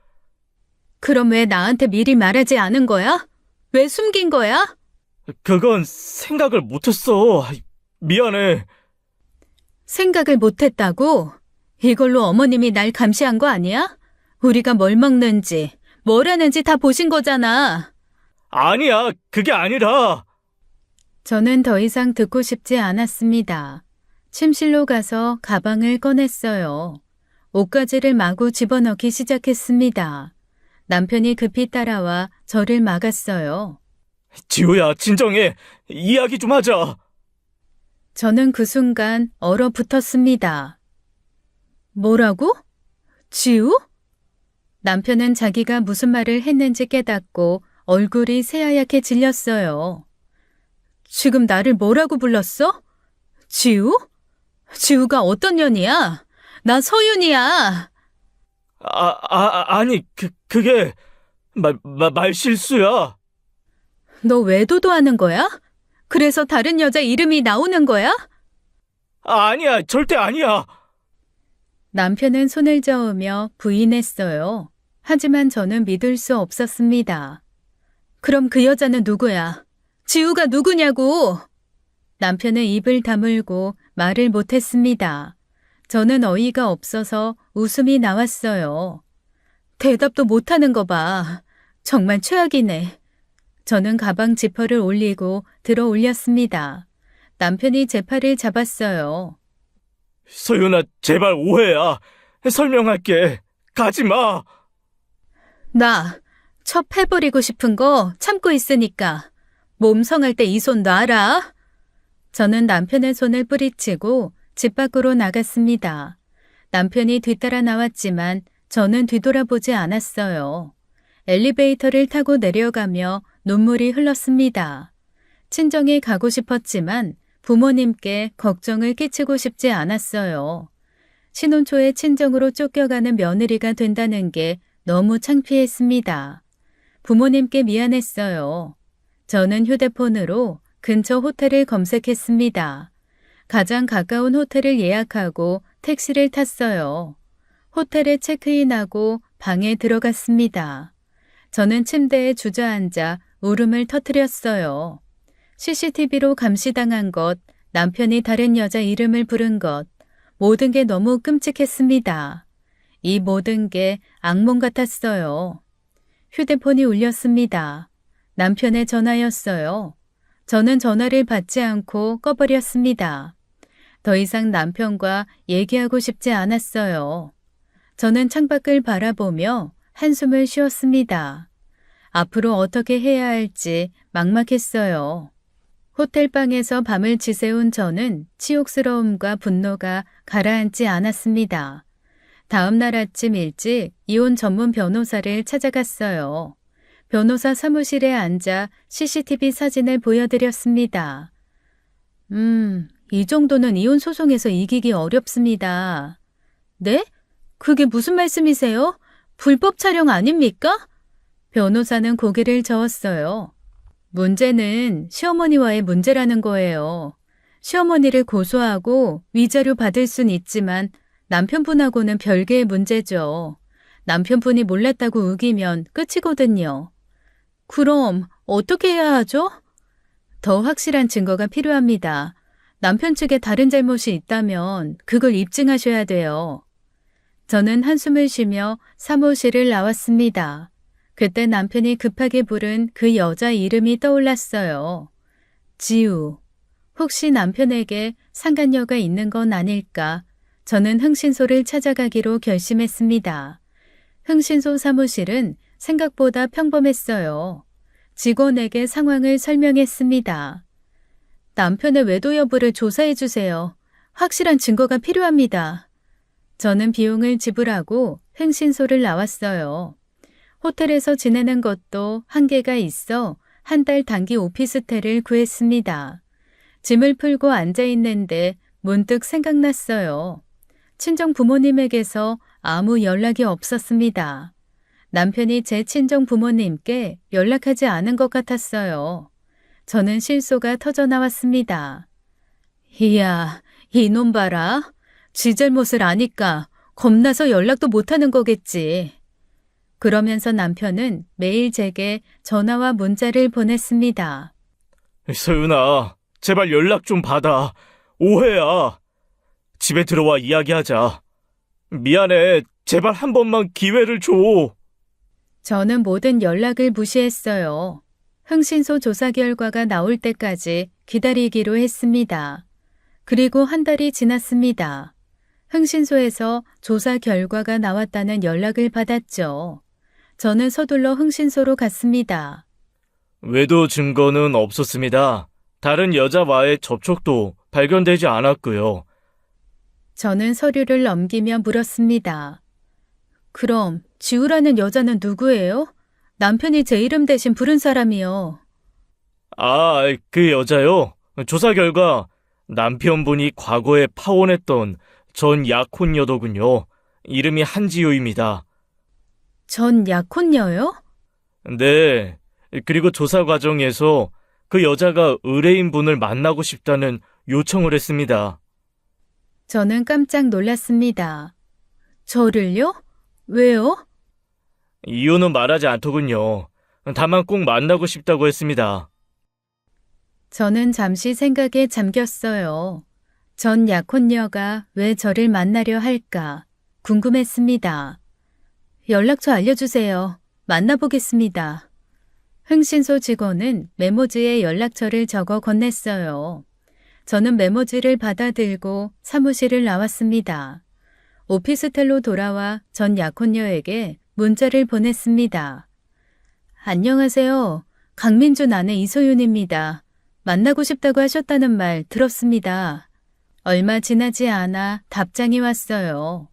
그럼 왜 나한테 미리 말하지 않은 거야? 왜 숨긴 거야?
그건 생각을 못했어. 미안해.
생각을 못했다고? 이걸로 어머님이 날 감시한 거 아니야? 우리가 뭘 먹는지, 뭘 하는지 다 보신 거잖아.
아니야, 그게 아니라.
저는 더 이상 듣고 싶지 않았습니다. 침실로 가서 가방을 꺼냈어요. 옷가지를 마구 집어넣기 시작했습니다. 남편이 급히 따라와 저를 막았어요.
지우야, 진정해. 이야기 좀 하자.
저는 그 순간 얼어붙었습니다. 뭐라고? 지우? 남편은 자기가 무슨 말을 했는지 깨닫고 얼굴이 새하얗게 질렸어요. 지금 나를 뭐라고 불렀어? 지우? 지우가 어떤 년이야? 나 서윤이야.
아니, 그게, 말 실수야.
너 왜 도도하는 거야? 그래서 다른 여자 이름이 나오는 거야?
아니야, 절대 아니야.
남편은 손을 저으며 부인했어요. 하지만 저는 믿을 수 없었습니다. 그럼 그 여자는 누구야? 지우가 누구냐고! 남편은 입을 다물고 말을 못했습니다. 저는 어이가 없어서 웃음이 나왔어요. 대답도 못하는 거 봐. 정말 최악이네. 저는 가방 지퍼를 올리고 들어 올렸습니다. 남편이 제 팔을 잡았어요.
서윤아, 제발 오해야. 설명할게. 가지 마.
나 첩 해버리고 싶은 거 참고 있으니까 몸 성할 때 이 손 놔라. 저는 남편의 손을 뿌리치고 집 밖으로 나갔습니다. 남편이 뒤따라 나왔지만 저는 뒤돌아보지 않았어요. 엘리베이터를 타고 내려가며 눈물이 흘렀습니다. 친정에 가고 싶었지만 부모님께 걱정을 끼치고 싶지 않았어요. 신혼 초에 친정으로 쫓겨가는 며느리가 된다는 게 너무 창피했습니다. 부모님께 미안했어요. 저는 휴대폰으로 근처 호텔을 검색했습니다. 가장 가까운 호텔을 예약하고 택시를 탔어요. 호텔에 체크인하고 방에 들어갔습니다. 저는 침대에 주저앉아 울음을 터뜨렸어요. CCTV로 감시당한 것, 남편이 다른 여자 이름을 부른 것, 모든 게 너무 끔찍했습니다. 이 모든 게 악몽 같았어요. 휴대폰이 울렸습니다. 남편의 전화였어요. 저는 전화를 받지 않고 꺼버렸습니다. 더 이상 남편과 얘기하고 싶지 않았어요. 저는 창밖을 바라보며 한숨을 쉬었습니다. 앞으로 어떻게 해야 할지 막막했어요. 호텔방에서 밤을 지새운 저는 치욕스러움과 분노가 가라앉지 않았습니다. 다음 날 아침 일찍 이혼 전문 변호사를 찾아갔어요. 변호사 사무실에 앉아 CCTV 사진을 보여드렸습니다. 이 정도는 이혼 소송에서 이기기 어렵습니다. 네? 그게 무슨 말씀이세요? 불법 촬영 아닙니까? 변호사는 고개를 저었어요. 문제는 시어머니와의 문제라는 거예요. 시어머니를 고소하고 위자료 받을 순 있지만 남편분하고는 별개의 문제죠. 남편분이 몰랐다고 우기면 끝이거든요. 그럼 어떻게 해야 하죠? 더 확실한 증거가 필요합니다. 남편 측에 다른 잘못이 있다면 그걸 입증하셔야 돼요. 저는 한숨을 쉬며 사무실을 나왔습니다. 그때 남편이 급하게 부른 그 여자 이름이 떠올랐어요. 지우. 혹시 남편에게 상간녀가 있는 건 아닐까? 저는 흥신소를 찾아가기로 결심했습니다. 흥신소 사무실은 생각보다 평범했어요. 직원에게 상황을 설명했습니다. 남편의 외도 여부를 조사해 주세요. 확실한 증거가 필요합니다. 저는 비용을 지불하고 흥신소를 나왔어요. 호텔에서 지내는 것도 한계가 있어 한 달 단기 오피스텔을 구했습니다. 짐을 풀고 앉아 있는데 문득 생각났어요. 친정 부모님에게서 아무 연락이 없었습니다. 남편이 제 친정 부모님께 연락하지 않은 것 같았어요. 저는 실소가 터져 나왔습니다. 이야, 이놈 봐라. 지 잘못을 아니까 겁나서 연락도 못하는 거겠지. 그러면서 남편은 매일 제게 전화와 문자를 보냈습니다.
서윤아, 제발 연락 좀 받아. 오해야. 집에 들어와 이야기하자. 미안해. 제발 한 번만 기회를 줘.
저는 모든 연락을 무시했어요. 흥신소 조사 결과가 나올 때까지 기다리기로 했습니다. 그리고 한 달이 지났습니다. 흥신소에서 조사 결과가 나왔다는 연락을 받았죠. 저는 서둘러 흥신소로 갔습니다.
외도 증거는 없었습니다. 다른 여자와의 접촉도 발견되지 않았고요.
저는 서류를 넘기며 물었습니다. 그럼 지우라는 여자는 누구예요? 남편이 제 이름 대신 부른 사람이요.
아, 그 여자요? 조사 결과 남편분이 과거에 파혼했던 전 약혼녀더군요. 이름이 한지우입니다.
전 약혼녀요?
네. 그리고 조사 과정에서 그 여자가 의뢰인분을 만나고 싶다는 요청을 했습니다.
저는 깜짝 놀랐습니다. 저를요? 왜요?
이유는 말하지 않더군요. 다만 꼭 만나고 싶다고 했습니다.
저는 잠시 생각에 잠겼어요. 전 약혼녀가 왜 저를 만나려 할까 궁금했습니다. 연락처 알려주세요. 만나보겠습니다. 흥신소 직원은 메모지에 연락처를 적어 건넸어요. 저는 메모지를 받아들고 사무실을 나왔습니다. 오피스텔로 돌아와 전 약혼녀에게 문자를 보냈습니다. 안녕하세요. 강민준 아내 이소윤입니다. 만나고 싶다고 하셨다는 말 들었습니다. 얼마 지나지 않아 답장이 왔어요.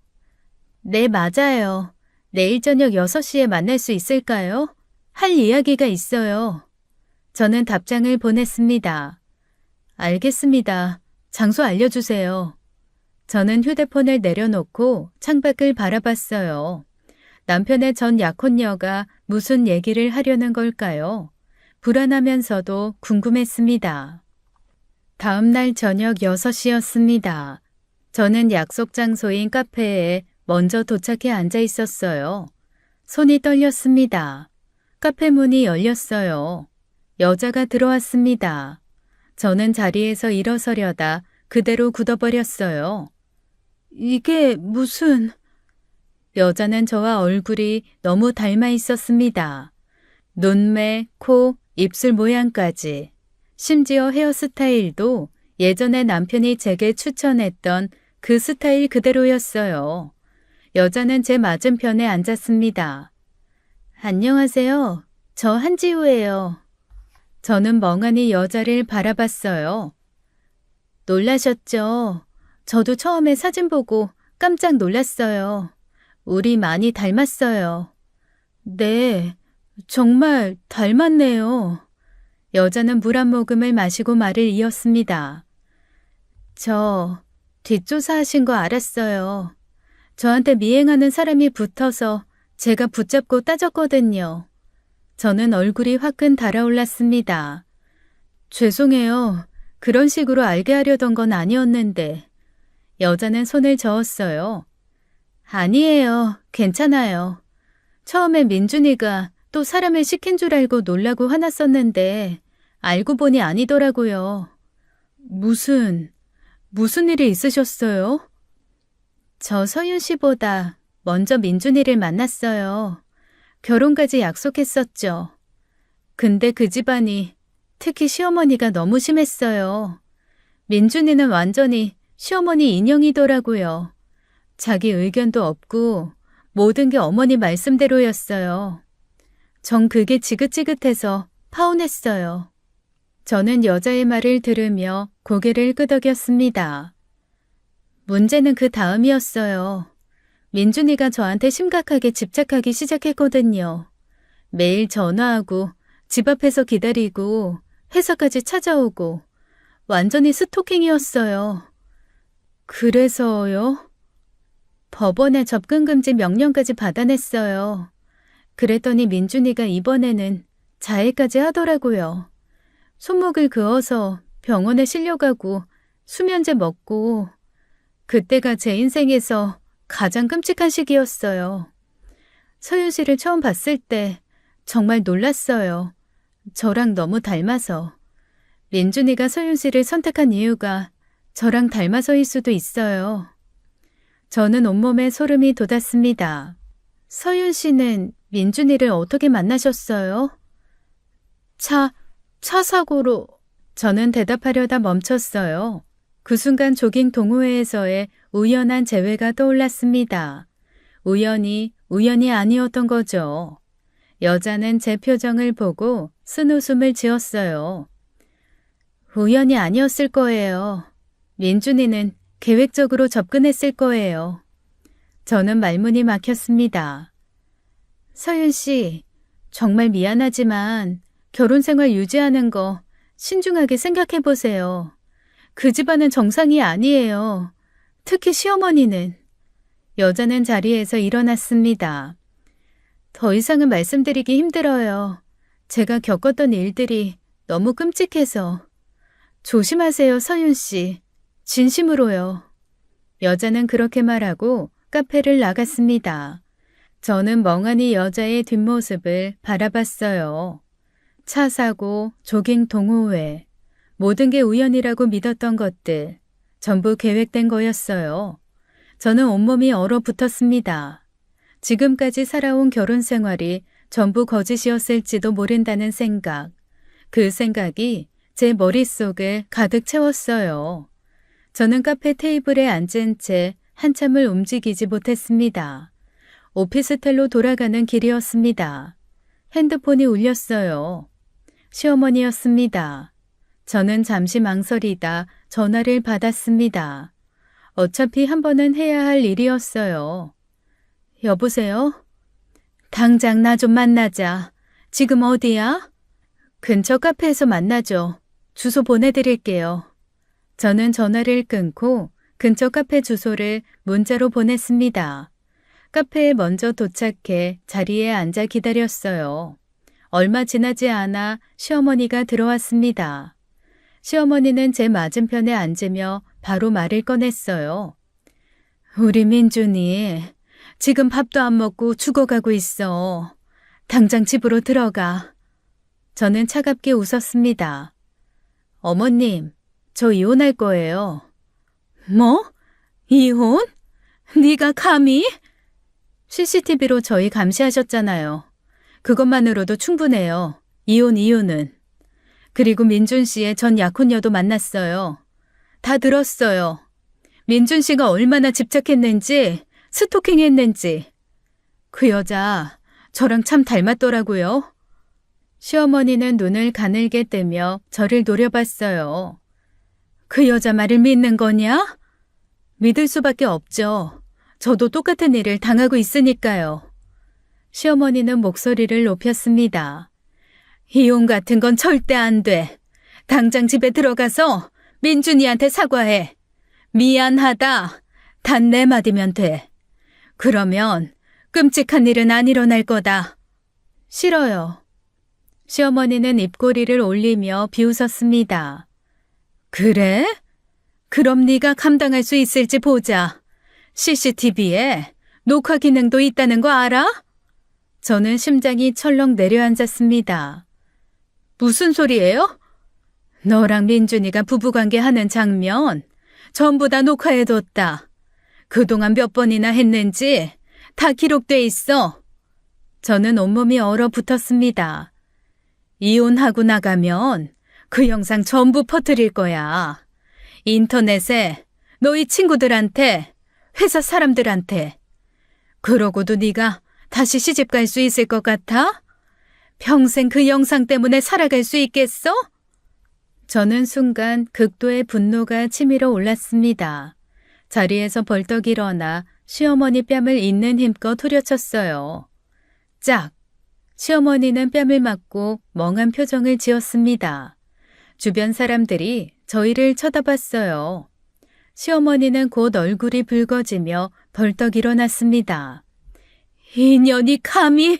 네, 맞아요. 내일 저녁 6시에 만날 수 있을까요? 할 이야기가 있어요. 저는 답장을 보냈습니다. 알겠습니다. 장소 알려주세요. 저는 휴대폰을 내려놓고 창밖을 바라봤어요. 남편의 전 약혼녀가 무슨 얘기를 하려는 걸까요? 불안하면서도 궁금했습니다. 다음 날 저녁 6시였습니다. 저는 약속 장소인 카페에 먼저 도착해 앉아 있었어요. 손이 떨렸습니다. 카페 문이 열렸어요. 여자가 들어왔습니다. 저는 자리에서 일어서려다 그대로 굳어버렸어요. 이게 무슨... 여자는 저와 얼굴이 너무 닮아 있었습니다. 눈매, 코, 입술 모양까지. 심지어 헤어스타일도 예전에 남편이 제게 추천했던 그 스타일 그대로였어요. 여자는 제 맞은편에 앉았습니다. 안녕하세요. 저 한지우예요. 저는 멍하니 여자를 바라봤어요. 놀라셨죠? 저도 처음에 사진 보고 깜짝 놀랐어요. 우리 많이 닮았어요. 네, 정말 닮았네요. 여자는 물 한 모금을 마시고 말을 이었습니다. 저 뒷조사하신 거 알았어요. 저한테 미행하는 사람이 붙어서 제가 붙잡고 따졌거든요. 저는 얼굴이 화끈 달아올랐습니다. 죄송해요. 그런 식으로 알게 하려던 건 아니었는데. 여자는 손을 저었어요. 아니에요. 괜찮아요. 처음에 민준이가 또 사람을 시킨 줄 알고 놀라고 화났었는데 알고 보니 아니더라고요. 무슨 일이 있으셨어요? 저 서윤 씨보다 먼저 민준이를 만났어요. 결혼까지 약속했었죠. 근데 그 집안이 특히 시어머니가 너무 심했어요. 민준이는 완전히 시어머니 인형이더라고요. 자기 의견도 없고 모든 게 어머니 말씀대로였어요. 전 그게 지긋지긋해서 파혼했어요. 저는 여자의 말을 들으며 고개를 끄덕였습니다. 문제는 그 다음이었어요. 민준이가 저한테 심각하게 집착하기 시작했거든요. 매일 전화하고 집 앞에서 기다리고 회사까지 찾아오고 완전히 스토킹이었어요. 그래서요? 법원에 접근금지 명령까지 받아냈어요. 그랬더니 민준이가 이번에는 자해까지 하더라고요. 손목을 그어서 병원에 실려가고 수면제 먹고 그때가 제 인생에서 가장 끔찍한 시기였어요. 서윤 씨를 처음 봤을 때 정말 놀랐어요. 저랑 너무 닮아서. 민준이가 서윤 씨를 선택한 이유가 저랑 닮아서일 수도 있어요. 저는 온몸에 소름이 돋았습니다. 서윤 씨는 민준이를 어떻게 만나셨어요? 차 사고로. 저는 대답하려다 멈췄어요. 그 순간 조깅 동호회에서의 우연한 재회가 떠올랐습니다. 우연이 아니었던 거죠. 여자는 제 표정을 보고 쓴웃음을 지었어요. 우연이 아니었을 거예요. 민준이는 계획적으로 접근했을 거예요. 저는 말문이 막혔습니다. 서윤 씨, 정말 미안하지만 결혼 생활 유지하는 거 신중하게 생각해 보세요. 그 집안은 정상이 아니에요. 특히 시어머니는. 여자는 자리에서 일어났습니다. 더 이상은 말씀드리기 힘들어요. 제가 겪었던 일들이 너무 끔찍해서. 조심하세요, 서윤 씨. 진심으로요. 여자는 그렇게 말하고 카페를 나갔습니다. 저는 멍하니 여자의 뒷모습을 바라봤어요. 차 사고, 조깅 동호회, 모든 게 우연이라고 믿었던 것들, 전부 계획된 거였어요. 저는 온몸이 얼어붙었습니다. 지금까지 살아온 결혼 생활이 전부 거짓이었을지도 모른다는 생각, 그 생각이 제 머릿속을 가득 채웠어요. 저는 카페 테이블에 앉은 채 한참을 움직이지 못했습니다. 오피스텔로 돌아가는 길이었습니다. 핸드폰이 울렸어요. 시어머니였습니다. 저는 잠시 망설이다 전화를 받았습니다. 어차피 한 번은 해야 할 일이었어요. 여보세요? 당장 나 좀 만나자. 지금 어디야? 근처 카페에서 만나죠. 주소 보내드릴게요. 저는 전화를 끊고 근처 카페 주소를 문자로 보냈습니다. 카페에 먼저 도착해 자리에 앉아 기다렸어요. 얼마 지나지 않아 시어머니가 들어왔습니다. 시어머니는 제 맞은편에 앉으며 바로 말을 꺼냈어요. 우리 민준이 지금 밥도 안 먹고 죽어가고 있어. 당장 집으로 들어가. 저는 차갑게 웃었습니다. 어머님, 저 이혼할 거예요. 뭐? 이혼? 네가 감히? CCTV로 저희 감시하셨잖아요. 그것만으로도 충분해요. 이혼 이유는. 그리고 민준 씨의 전 약혼녀도 만났어요. 다 들었어요. 민준 씨가 얼마나 집착했는지, 스토킹했는지. 그 여자 저랑 참 닮았더라고요. 시어머니는 눈을 가늘게 뜨며 저를 노려봤어요. 그 여자 말을 믿는 거냐? 믿을 수밖에 없죠. 저도 똑같은 일을 당하고 있으니까요. 시어머니는 목소리를 높였습니다. 이혼 같은 건 절대 안 돼. 당장 집에 들어가서 민준이한테 사과해. 미안하다. 단 4마디면 돼. 그러면 끔찍한 일은 안 일어날 거다. 싫어요. 시어머니는 입꼬리를 올리며 비웃었습니다. 그래? 그럼 네가 감당할 수 있을지 보자. CCTV에 녹화 기능도 있다는 거 알아? 저는 심장이 철렁 내려앉았습니다. 무슨 소리예요? 너랑 민준이가 부부관계 하는 장면 전부 다 녹화해뒀다. 그동안 몇 번이나 했는지 다 기록돼 있어. 저는 온몸이 얼어붙었습니다. 이혼하고 나가면 그 영상 전부 퍼뜨릴 거야. 인터넷에 너희 친구들한테, 회사 사람들한테. 그러고도 네가 다시 시집 갈 수 있을 것 같아? 평생 그 영상 때문에 살아갈 수 있겠어? 저는 순간 극도의 분노가 치밀어 올랐습니다. 자리에서 벌떡 일어나 시어머니 뺨을 있는 힘껏 후려쳤어요. 짝! 시어머니는 뺨을 맞고 멍한 표정을 지었습니다. 주변 사람들이 저희를 쳐다봤어요. 시어머니는 곧 얼굴이 붉어지며 벌떡 일어났습니다. 이년이 감히!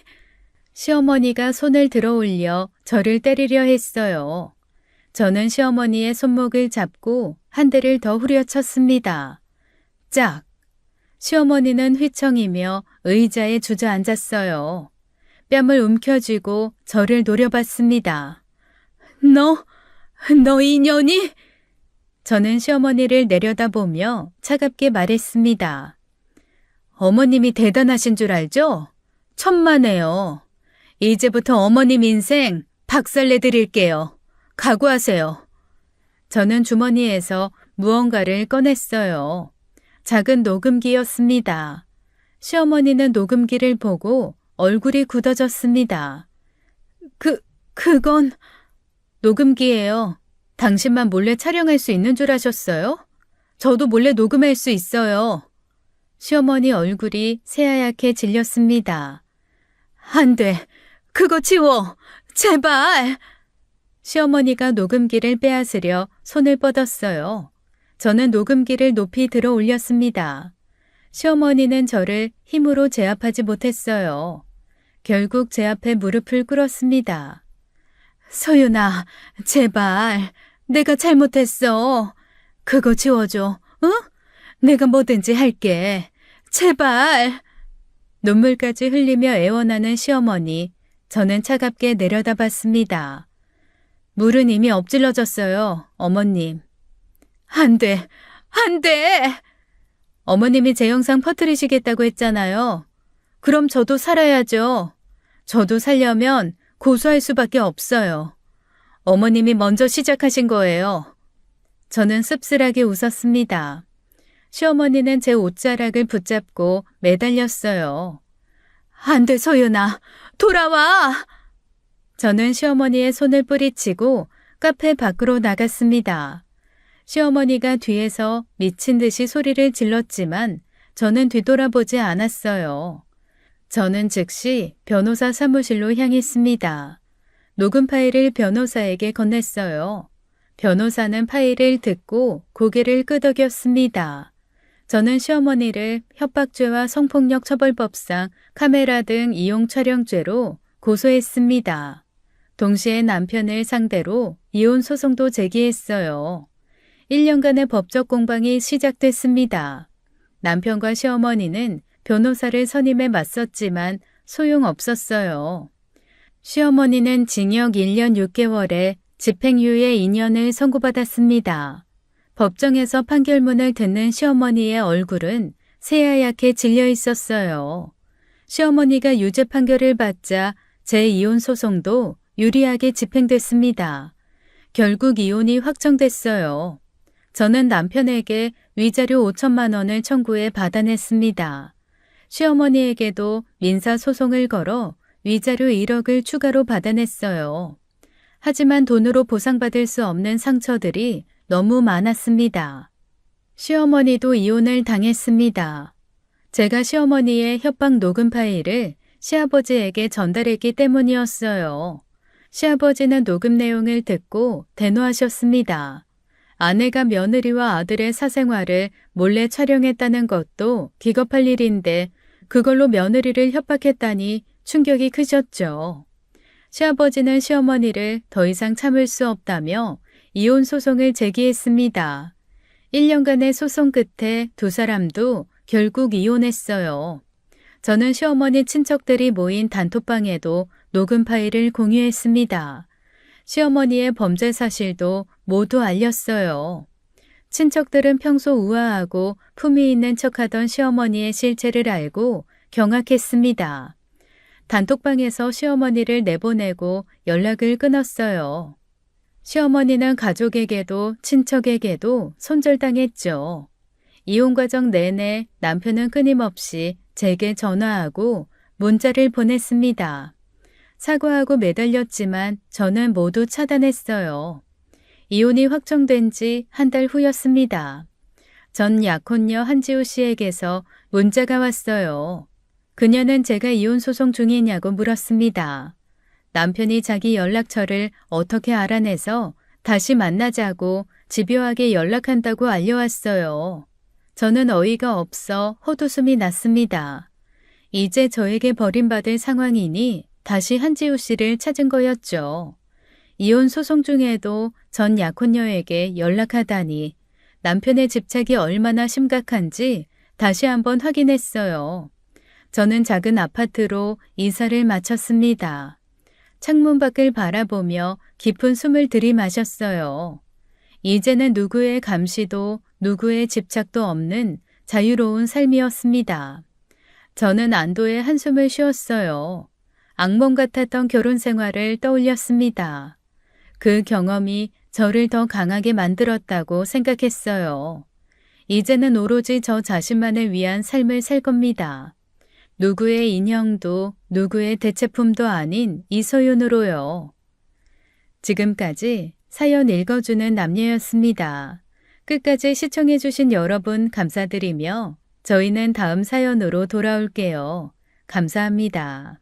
시어머니가 손을 들어 올려 저를 때리려 했어요. 저는 시어머니의 손목을 잡고 한 대를 더 후려쳤습니다. 짝! 시어머니는 휘청이며 의자에 주저앉았어요. 뺨을 움켜쥐고 저를 노려봤습니다. 너 이년이? 저는 시어머니를 내려다보며 차갑게 말했습니다. 어머님이 대단하신 줄 알죠? 천만에요. 이제부터 어머님 인생 박살내드릴게요. 각오하세요. 저는 주머니에서 무언가를 꺼냈어요. 작은 녹음기였습니다. 시어머니는 녹음기를 보고 얼굴이 굳어졌습니다. 그건 녹음기예요. 당신만 몰래 촬영할 수 있는 줄 아셨어요? 저도 몰래 녹음할 수 있어요. 시어머니 얼굴이 새하얗게 질렸습니다. 안 돼. 그거 지워. 제발. 시어머니가 녹음기를 빼앗으려 손을 뻗었어요. 저는 녹음기를 높이 들어 올렸습니다. 시어머니는 저를 힘으로 제압하지 못했어요. 결국 제 앞에 무릎을 꿇었습니다. 소윤아, 제발. 내가 잘못했어. 그거 지워줘. 응? 내가 뭐든지 할게. 제발. 눈물까지 흘리며 애원하는 시어머니. 저는 차갑게 내려다봤습니다. 물은 이미 엎질러졌어요, 어머님. 안 돼. 안 돼. 어머님이 제 영상 퍼뜨리시겠다고 했잖아요. 그럼 저도 살아야죠. 저도 살려면 고소할 수밖에 없어요. 어머님이 먼저 시작하신 거예요. 저는 씁쓸하게 웃었습니다. 시어머니는 제 옷자락을 붙잡고 매달렸어요. 안 돼, 소윤아. 돌아와! 저는 시어머니의 손을 뿌리치고 카페 밖으로 나갔습니다. 시어머니가 뒤에서 미친 듯이 소리를 질렀지만 저는 뒤돌아보지 않았어요. 저는 즉시 변호사 사무실로 향했습니다. 녹음 파일을 변호사에게 건넸어요. 변호사는 파일을 듣고 고개를 끄덕였습니다. 저는 시어머니를 협박죄와 성폭력 처벌법상 카메라 등 이용 촬영죄로 고소했습니다. 동시에 남편을 상대로 이혼 소송도 제기했어요. 1년간의 법적 공방이 시작됐습니다. 남편과 시어머니는 변호사를 선임해 맞섰지만 소용없었어요. 시어머니는 징역 1년 6개월에 집행유예 2년을 선고받았습니다. 법정에서 판결문을 듣는 시어머니의 얼굴은 새하얗게 질려 있었어요. 시어머니가 유죄 판결을 받자 제 이혼 소송도 유리하게 집행됐습니다. 결국 이혼이 확정됐어요. 저는 남편에게 위자료 5천만 원을 청구해 받아냈습니다. 시어머니에게도 민사소송을 걸어 위자료 1억을 추가로 받아냈어요. 하지만 돈으로 보상받을 수 없는 상처들이 너무 많았습니다. 시어머니도 이혼을 당했습니다. 제가 시어머니의 협박 녹음 파일을 시아버지에게 전달했기 때문이었어요. 시아버지는 녹음 내용을 듣고 대노하셨습니다. 아내가 며느리와 아들의 사생활을 몰래 촬영했다는 것도 기겁할 일인데 그걸로 며느리를 협박했다니 충격이 크셨죠. 시아버지는 시어머니를 더 이상 참을 수 없다며 이혼 소송을 제기했습니다. 1년간의 소송 끝에 두 사람도 결국 이혼했어요. 저는 시어머니 친척들이 모인 단톡방에도 녹음 파일을 공유했습니다. 시어머니의 범죄 사실도 모두 알렸어요. 친척들은 평소 우아하고 품위 있는 척하던 시어머니의 실체를 알고 경악했습니다. 단톡방에서 시어머니를 내보내고 연락을 끊었어요. 시어머니는 가족에게도 친척에게도 손절당했죠. 이혼 과정 내내 남편은 끊임없이 제게 전화하고 문자를 보냈습니다. 사과하고 매달렸지만 저는 모두 차단했어요. 이혼이 확정된 지 한 달 후였습니다. 전 약혼녀 한지우 씨에게서 문자가 왔어요. 그녀는 제가 이혼 소송 중이냐고 물었습니다. 남편이 자기 연락처를 어떻게 알아내서 다시 만나자고 집요하게 연락한다고 알려왔어요. 저는 어이가 없어 헛웃음이 났습니다. 이제 저에게 버림받을 상황이니 다시 한지우 씨를 찾은 거였죠. 이혼 소송 중에도 전 약혼녀에게 연락하다니 남편의 집착이 얼마나 심각한지 다시 한번 확인했어요. 저는 작은 아파트로 이사를 마쳤습니다. 창문 밖을 바라보며 깊은 숨을 들이마셨어요. 이제는 누구의 감시도 누구의 집착도 없는 자유로운 삶이었습니다. 저는 안도의 한숨을 쉬었어요. 악몽 같았던 결혼 생활을 떠올렸습니다. 그 경험이 저를 더 강하게 만들었다고 생각했어요. 이제는 오로지 저 자신만을 위한 삶을 살 겁니다. 누구의 인형도 누구의 대체품도 아닌 이소윤으로요. 지금까지 사연 읽어주는 남녀였습니다. 끝까지 시청해주신 여러분 감사드리며 저희는 다음 사연으로 돌아올게요. 감사합니다.